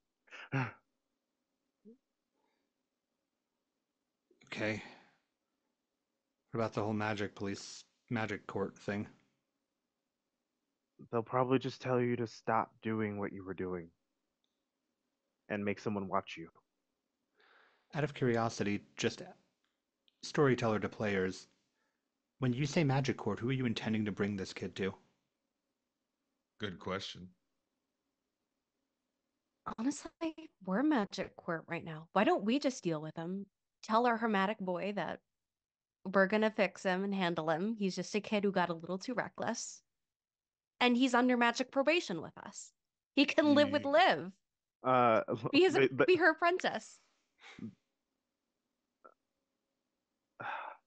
Okay. What about the whole magic court thing? They'll probably just tell you to stop doing what you were doing. And make someone watch you. Out of curiosity, just storyteller to players, when you say magic court, who are you intending to bring this kid to? Good question. Honestly, we're magic court right now. Why don't we just deal with him? Tell our hermetic boy that we're gonna fix him and handle him. He's just a kid who got a little too reckless. And he's under magic probation with us. He can live with Liv. Be her apprentice.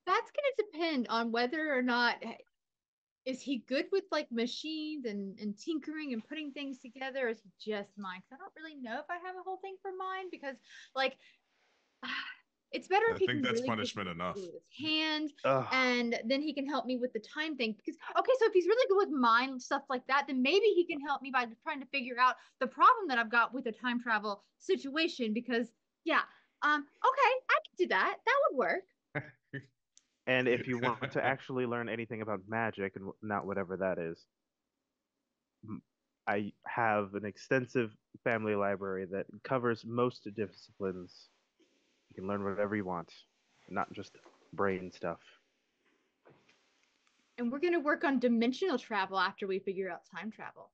That's gonna depend on whether or not is he good with like machines and tinkering and putting things together, or is he just mine? Because I don't really know if I have a whole thing for mine, because like it's better if he can that's really punishment enough. with his hand, and then he can help me with the time thing. Because okay, so if he's really good with mind stuff like that, then maybe he can help me by trying to figure out the problem that I've got with the time travel situation. Because yeah, okay, I can do that. That would work. And if you want to actually learn anything about magic, and not whatever that is, I have an extensive family library that covers most disciplines. You can learn whatever you want, not just brain stuff. And we're going to work on dimensional travel after we figure out time travel.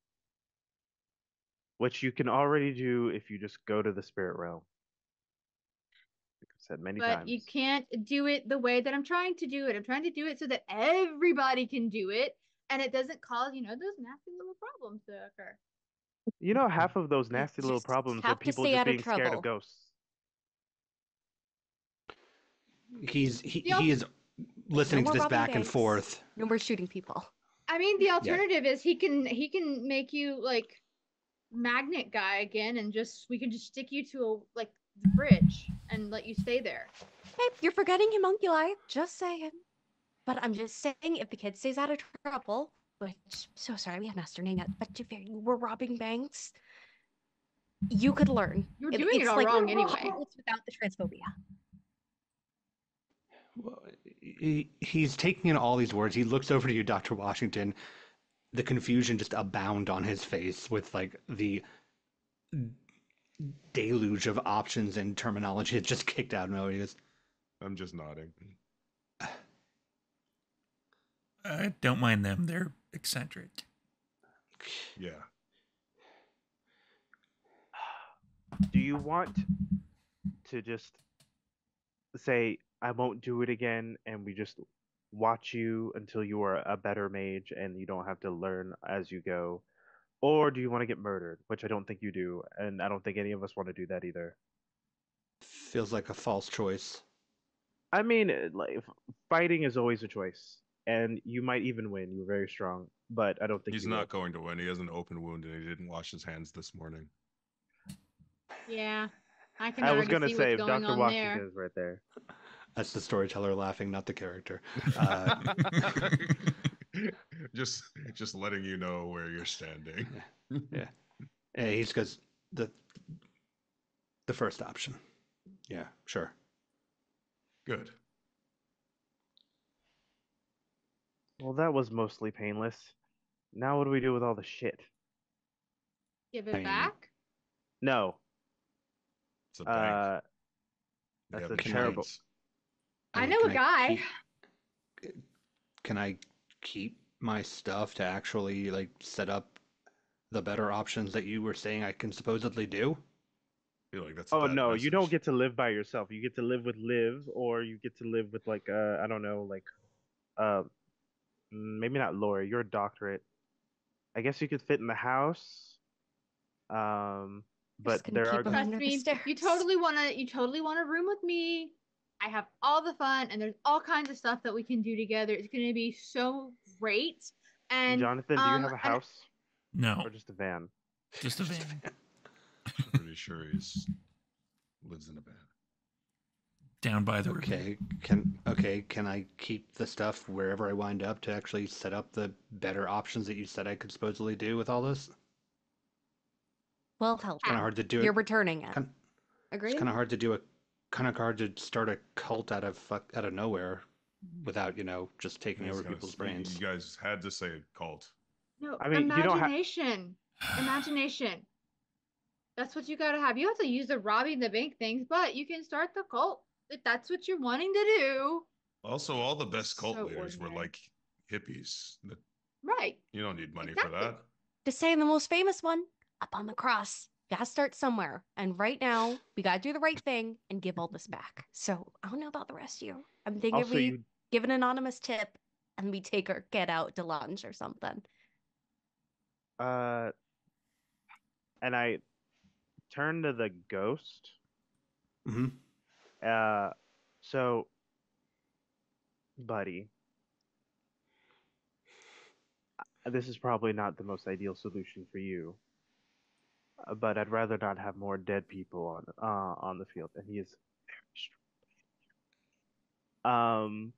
Which you can already do if you just go to the spirit realm. I've said many times. But you can't do it the way that I'm trying to do it. I'm trying to do it so that everybody can do it, and it doesn't cause, those nasty little problems to occur. Half of those nasty little problems are people just being scared of ghosts. He is listening to this back and forth. No more shooting people. I mean, the alternative is he can make you like magnet guy again, and we can just stick you to the bridge and let you stay there. Hey, you're forgetting homunculi. Just saying. But I'm just saying, if the kid stays out of trouble, which, so sorry, we have master name yet, but if you were robbing banks, you could learn. You're doing it all wrong anyway. It's without the transphobia. He's taking in all these words. He looks over to you, Dr. Washington. The confusion just abound on his face with the deluge of options and terminology had just kicked out of nowhere. He goes, I'm just nodding. I don't mind them. They're eccentric. Yeah. Do you want to just say, I won't do it again, and we just watch you until you are a better mage and you don't have to learn as you go? Or do you want to get murdered? Which I don't think you do, and I don't think any of us want to do that either. feels like a false choice. I mean, fighting is always a choice, and you might even win. You're very strong, but I don't think He's you not will. going to win. He has an open wound and he didn't wash his hands this morning. Yeah, I can I was already gonna see say what's going Dr. on Washington there. is right there. That's the storyteller laughing, not the character. Just letting you know where you're standing. Yeah. And he just goes, the first option. Yeah, sure. Good. Well, that was mostly painless. Now what do we do with all the shit? Give I it mean, back. No. It's a bank. Uh, They that's have a terrible. machines. I mean, know can a guy. Can I keep my stuff to actually like set up the better options that you were saying I can supposedly do? I feel like that's a Oh bad no, you don't message. get to live by yourself. You get to live with Liv, or you get to live with like I don't know, like uh maybe not Lori. You're a doctorate. I guess you could fit in the house. Um, but Just gonna there are keep him Trust under the me, stairs. you totally wanna room with me. I have all the fun, and there's all kinds of stuff that we can do together. It's gonna be so great. And Jonathan, do you have a and house No, or just a van? just a van. I'm pretty sure he's lives in a van. Down by the river. Can I keep the stuff wherever I wind up to actually set up the better options that you said I could supposedly do with all this? We'll help Kind of you. hard to do You're it. returning it. Kind, it's Agreed? kind of hard to do a kind of hard to start a cult out of nowhere without, just taking over people's brains. You guys had to say cult. no, I mean, you don't have. imagination. Imagination. That's what you gotta have. You have to use the robbing the bank things, but you can start the cult if that's what you're wanting to do. Also, all the best cult So leaders were ordinary. like hippies. Right. You don't need money Exactly. for that. Just saying the most famous one, up on the cross. Gotta start somewhere. And right now, we gotta do the right thing and give all this back. So I don't know about the rest of you. I'm thinking if Also, we you give an anonymous tip and we take our kid out to lunch or something. uh, and I turn to the ghost. Hmm. So, buddy, this is probably not the most ideal solution for you, but I'd rather not have more dead people on the field, and he is very strong.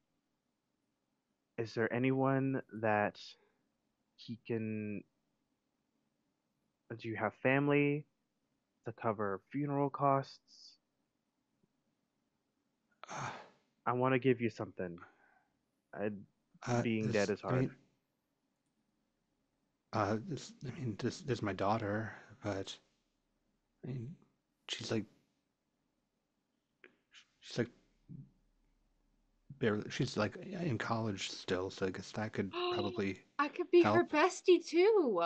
Is there anyone that he can? Do you have family to cover funeral costs? I want to give you something. I, being dead is hard. This is my daughter, but I mean, she's like she's like barely she's like in college still, so I guess that could probably I could be her help. bestie too.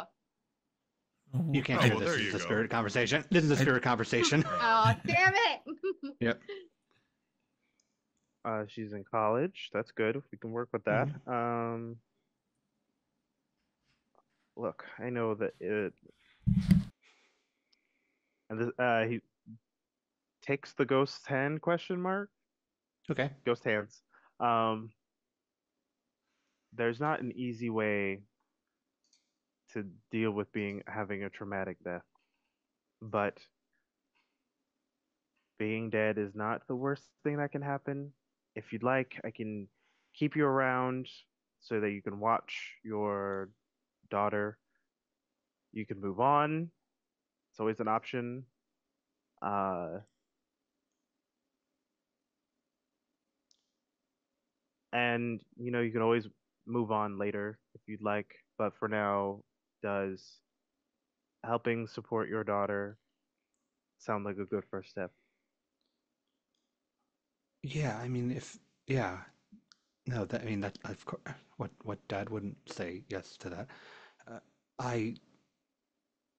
You can't Oh, hear well, this. there This is you the go. spirit conversation. This is the spirit conversation. Oh, damn it. Yep. She's in college. That's good. We can work with that. Look, I know that and this, he takes the ghost's hand question mark Okay. ghost hands. Um, there's not an easy way to deal with having a traumatic death, but being dead is not the worst thing that can happen. If you'd like, I can keep you around so that you can watch your daughter. You can move on. It's always an option. Uh, and you can always move on later if you'd like. But for now, does helping support your daughter sound like a good first step. Yeah, I mean, yeah, no, that I mean that of course, what Dad wouldn't say yes to that. Uh, I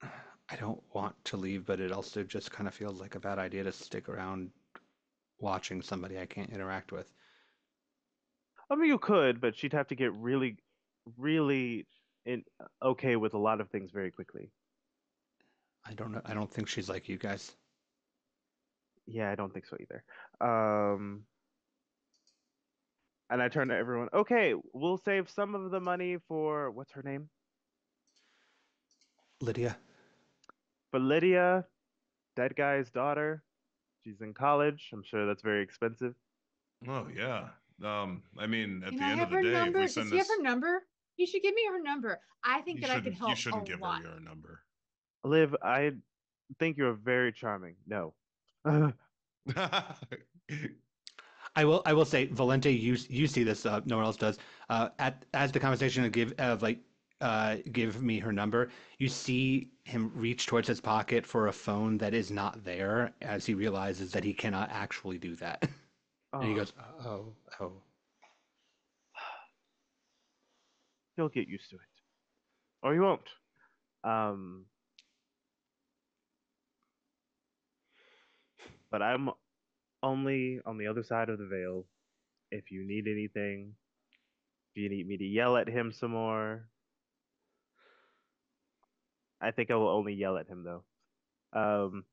I don't want to leave, but it also just kind of feels like a bad idea to stick around watching somebody I can't interact with. I mean, you could, but she'd have to get really, really in okay with a lot of things very quickly. I don't know. I don't think she's like you guys. Yeah, I don't think so either. Um, and I turn to everyone. Okay, we'll save some of the money for what's her name? Lydia, For Lydia, that guy's daughter. She's in college. I'm sure that's very expensive. Oh yeah. I mean, at Can the I end of have the her day, if we number? Does send he have this, her number? You should give me her number. I think that I could you help a shouldn't give her lot. your number. Liv, I think you're very charming. No. I will say, Valente, you see this. No one else does. At as the conversation give me her number. You see him reach towards his pocket for a phone that is not there, as he realizes that he cannot actually do that, and he Oh, goes, "Oh, oh." you'll get used to it. Or you won't. Um, but I'm only on the other side of the veil. If you need anything, if you need me to yell at him some more, I think I will only yell at him though. Um,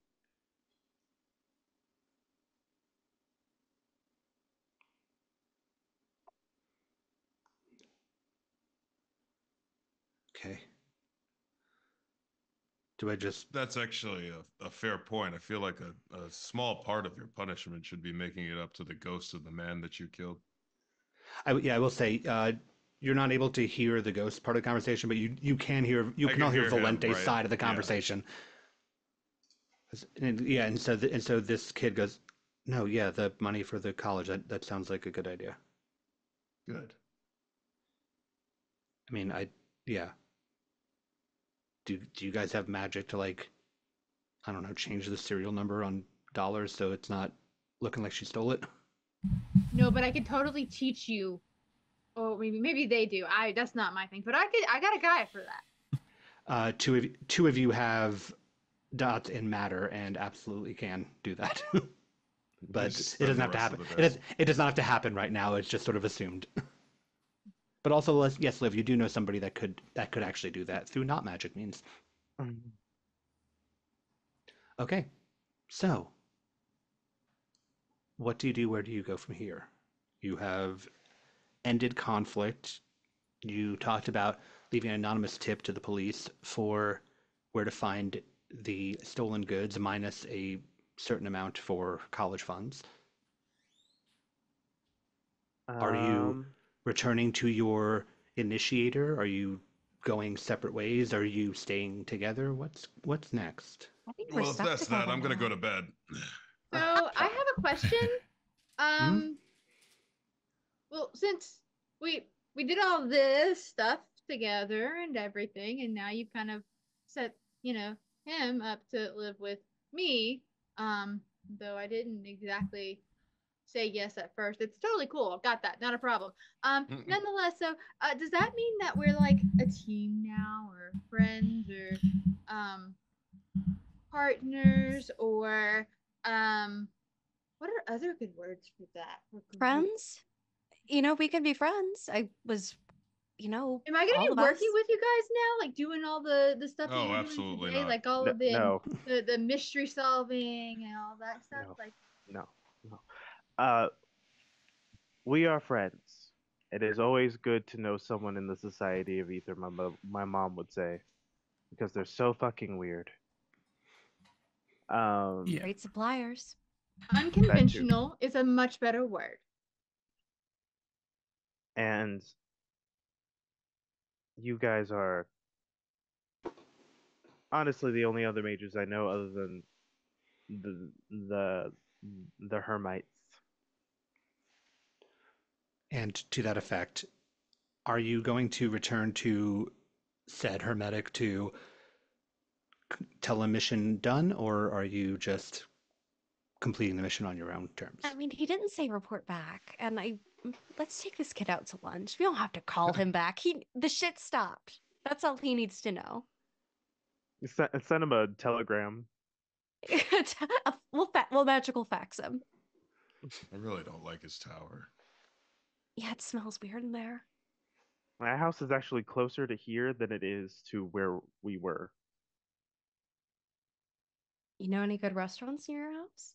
Okay. Do I just? That's actually a fair point. I feel like a small part of your punishment should be making it up to the ghost of the man that you killed. Yeah, I will say. You're not able to hear the ghost part of the conversation, but you can hear. You I can can all hear hear him, Valente's right? side of the Yeah. conversation. Yeah, and so this kid goes, "No, yeah, the money for the college. That sounds like a good idea." Good. I mean, yeah. Do you guys have magic to like, I don't know, change the serial number on dollars so it's not looking like she stole it? No, but I could totally teach you. Oh, maybe they do. That's not my thing. But I got a guy for that. Two of you have dots in matter and absolutely can do that. But Just it spend doesn't the have to rest happen. of the day. It does not have to happen right now. It's just sort of assumed. But also, yes, Liv, you do know somebody that could actually do that through not magic means. Okay, so what do you do? Where do you go from here? You have ended conflict. You talked about leaving an anonymous tip to the police for where to find the stolen goods minus a certain amount for college funds. Are you um, returning to your initiator? Are you going separate ways? Are you staying together? What's next? I think we're Well, if stuck that's that, together I'm gonna now. go to bed. So I have a question. Hmm? Um, well, since we did all this stuff together and everything, and now you kind of set, him up to live with me. Though I didn't exactly say yes at first. It's totally cool. I've got that. Not a problem. Nonetheless, so does that mean that we're like a team now, or friends, or partners, or what are other good words for that? For group? Friends? We can be friends. I was, Am I gonna all be of us. working with you guys now, like doing all the stuff that you Oh, were doing absolutely today, not. like all no, of the no, the mystery solving and all that stuff? no, Like, no, no. Uh, we are friends. It is always good to know someone in the society of ether, my mom would say, because they're so fucking weird. Yeah. Great suppliers. That too. unconventional is a much better word. And you guys are honestly the only other mages I know other than the the the Hermites. And to that effect, are you going to return to said hermetic to tell a mission done, or are you just completing the mission on your own terms? I mean, he didn't say report back, and let's take this kid out to lunch. We don't have to call him back. The shit stopped. That's all he needs to know. Send him a telegram. We'll magical fax him. I really don't like his tower. Yeah, it smells weird in there. My house is actually closer to here than it is to where we were. You know any good restaurants near your house?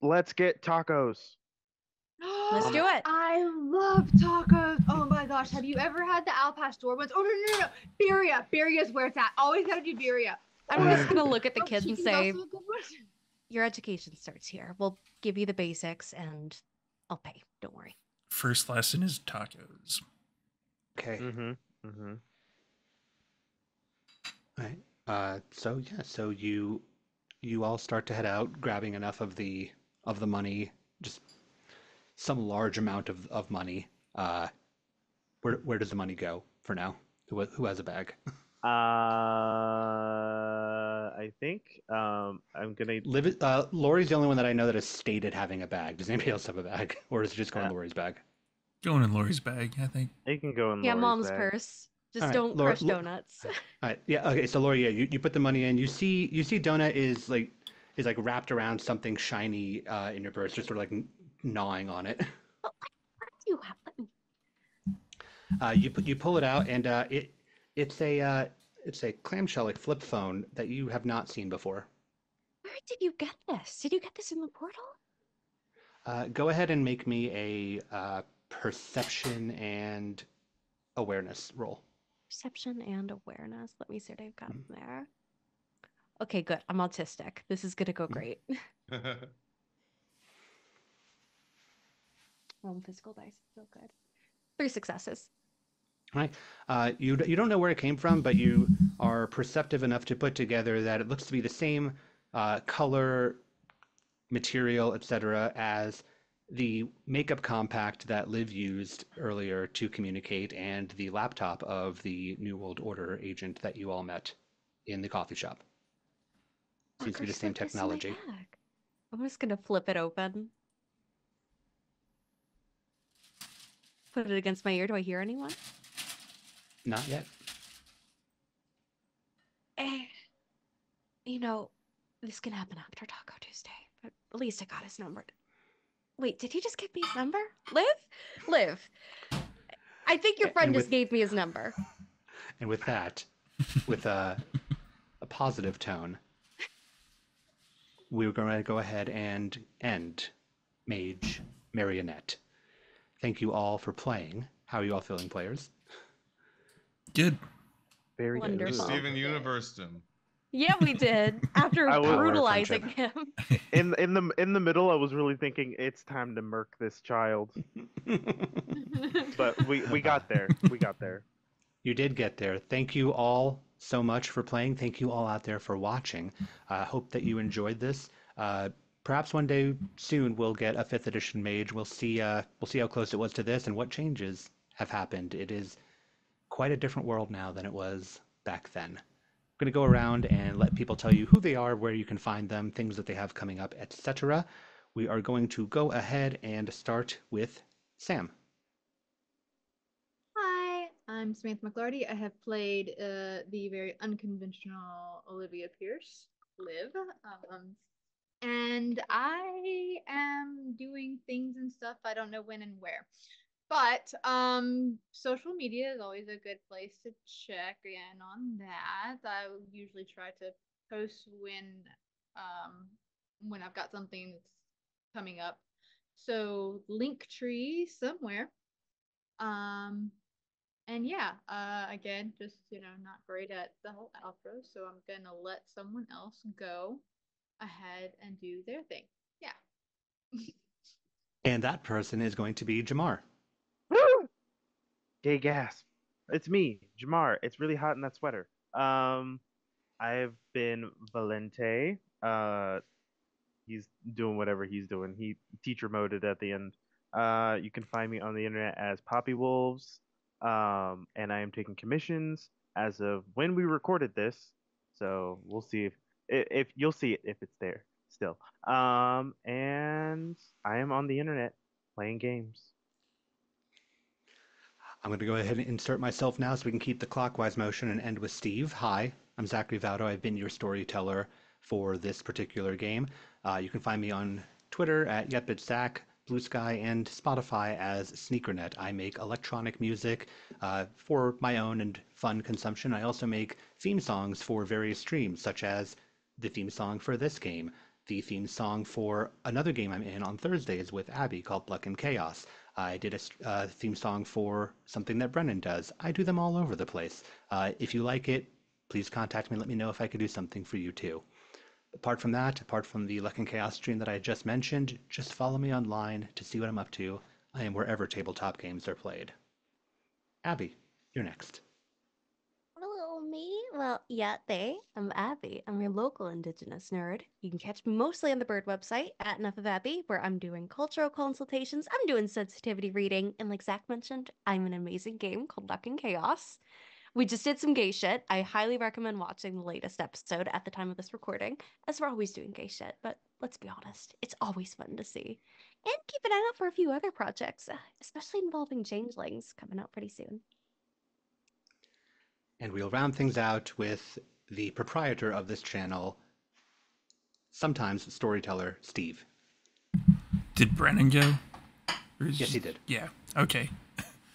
Let's get tacos. Let's do it. I love tacos. Oh my gosh. Have you ever had the Al Pastor ones? Oh, no. Birria. Birria's where it's at. Always gotta do birria. I'm just gonna look at the kids and Chicken's say, also a good one. your education starts here. We'll give you the basics and I'll pay. Don't worry. First lesson is tacos. Okay. Mm-hmm. Mm-hmm. All right. So you all start to head out, grabbing enough of the money, just some large amount of money. Where does the money go for now? Who has a bag? I think I'm gonna. Lori's the only one that I know that has stated having a bag. Does anybody else have a bag, or is it just going in Lori's bag? Going in Lori's bag, I think. It can go in. Yeah, Lori's mom's bag. purse. Just All right, don't crush donuts. All right. Yeah. Okay. So Lori, yeah, you put the money in. You see donut is like wrapped around something shiny in your purse, just sort of like gnawing on it. What do you have? You pull it out, and it's a clamshell like flip phone that you have not seen before. Where did you get this? Did you get this in the portal? Go ahead and make me a perception and awareness roll. Perception and awareness. Let me see what I've got in there. Okay, good. I'm autistic. This is gonna go great. Physical dice. So good. 3 successes. Right. You don't know where it came from, but you are perceptive enough to put together that it looks to be the same color, material, etc., as the makeup compact that Liv used earlier to communicate, and the laptop of the New World Order agent that you all met in the coffee shop. Seems to be the same technology. I'm just gonna flip it open. Put it against my ear. Do I hear anyone? Not yet. You know, this can happen after Taco Tuesday, but at least I got his number. Wait, did he just give me his number? Liv. I think your friend just gave me his number. And with that, with a positive tone, we're going to go ahead and end Mage Marionette. Thank you all for playing. How are you all feeling, players? Good. Very good. Wonderful. Steven Universed him. Yeah, we did. After I will- brutalizing him. In the middle, I was really thinking it's time to murk this child, but we got there. We got there. You did get there. Thank you all so much for playing. Thank you all out there for watching. Hope that you enjoyed this. Perhaps one day soon we'll get a 5th edition Mage. We'll see how close it was to this and what changes have happened. It is quite a different world now than it was back then. I'm going to go around and let people tell you who they are, where you can find them, things that they have coming up, etc. We are going to go ahead and start with Sam. Hi, I'm Samantha McLarty. I have played the very unconventional Olivia Pierce, Liv. And I am doing things and stuff. I don't know when and where. But social media is always a good place to check in on that. I usually try to post when I've got something that's coming up. So Linktree somewhere. And yeah, again, just not great at the whole outro, so I'm gonna let someone else go ahead and do their thing. Yeah. And that person is going to be Jamar. Gay gasp. It's me, Jamar. It's really hot in that sweater. I've been Valente. He's doing whatever he's doing. He teacher moded at the end. You can find me on the internet as Poppy Wolves. and I am taking commissions as of when we recorded this. So we'll see if you'll see it if it's there still. And I am on the internet playing games. I'm going to go ahead and insert myself now so we can keep the clockwise motion and end with Steve. Hi, I'm Zachary Vaudo. I've been your storyteller for this particular game. You can find me on Twitter at YepItZach, Blue Sky, and Spotify as SneakerNet. I make electronic music for my own and fun consumption. I also make theme songs for various streams, such as the theme song for this game, the theme song for another game I'm in on Thursdays with Abby called Luck and Chaos. I did a theme song for something that Brennan does. I do them all over the place. If you like it, please contact me. Let me know if I could do something for you too. Apart from that, apart from the Luck and Chaos stream that I just mentioned, just follow me online to see what I'm up to. I am wherever tabletop games are played. Abby, you're next. Hello, me. Well, yeah, I'm Abby. I'm your local Indigenous nerd. You can catch me mostly on the Bird website at Enough of Abby, where I'm doing cultural consultations, I'm doing sensitivity reading, and like Zach mentioned, I'm in an amazing game called Luck and Chaos. We just did some gay shit. I highly recommend watching the latest episode at the time of this recording, as we're always doing gay shit, but let's be honest, it's always fun to see. And keep an eye out for a few other projects, especially involving changelings, coming out pretty soon. And we'll round things out with the proprietor of this channel, sometimes storyteller, Steve. Did Brennan go? Yes, he did. Yeah. Okay.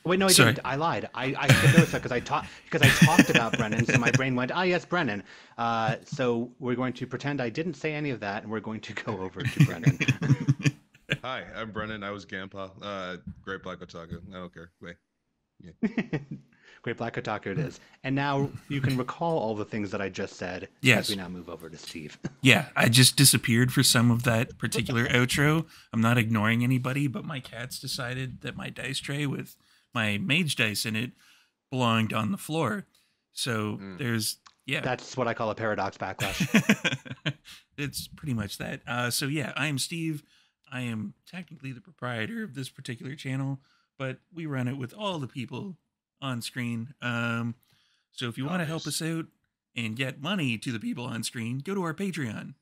Wait, no, I Sorry. didn't. I lied. I said no because I talked about Brennan, so my brain went, yes, Brennan. So we're going to pretend I didn't say any of that, and we're going to go over to Brennan. Hi, I'm Brennan. I was Gampa. Great Black Otaku. I don't care. Wait. Yeah. Great Black Otaku it is. And now you can recall all the things that I just said Yes. as we now move over to Steve. Yeah, I just disappeared for some of that particular outro. I'm not ignoring anybody, but my cats decided that my dice tray with my mage dice in it belonged on the floor. So there's, yeah. That's what I call a paradox backlash. It's pretty much that. So yeah, I am Steve. I am technically the proprietor of this particular channel, but we run it with all the people on screen. So if you want to help us out and get money to the people on screen, go to our Patreon.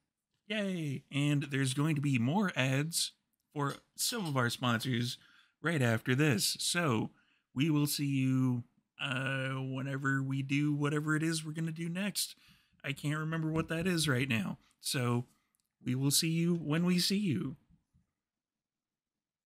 Yay! And there's going to be more ads for some of our sponsors right after this. So we will see you whenever we do whatever it is we're going to do next. I can't remember what that is right now. So we will see you when we see you.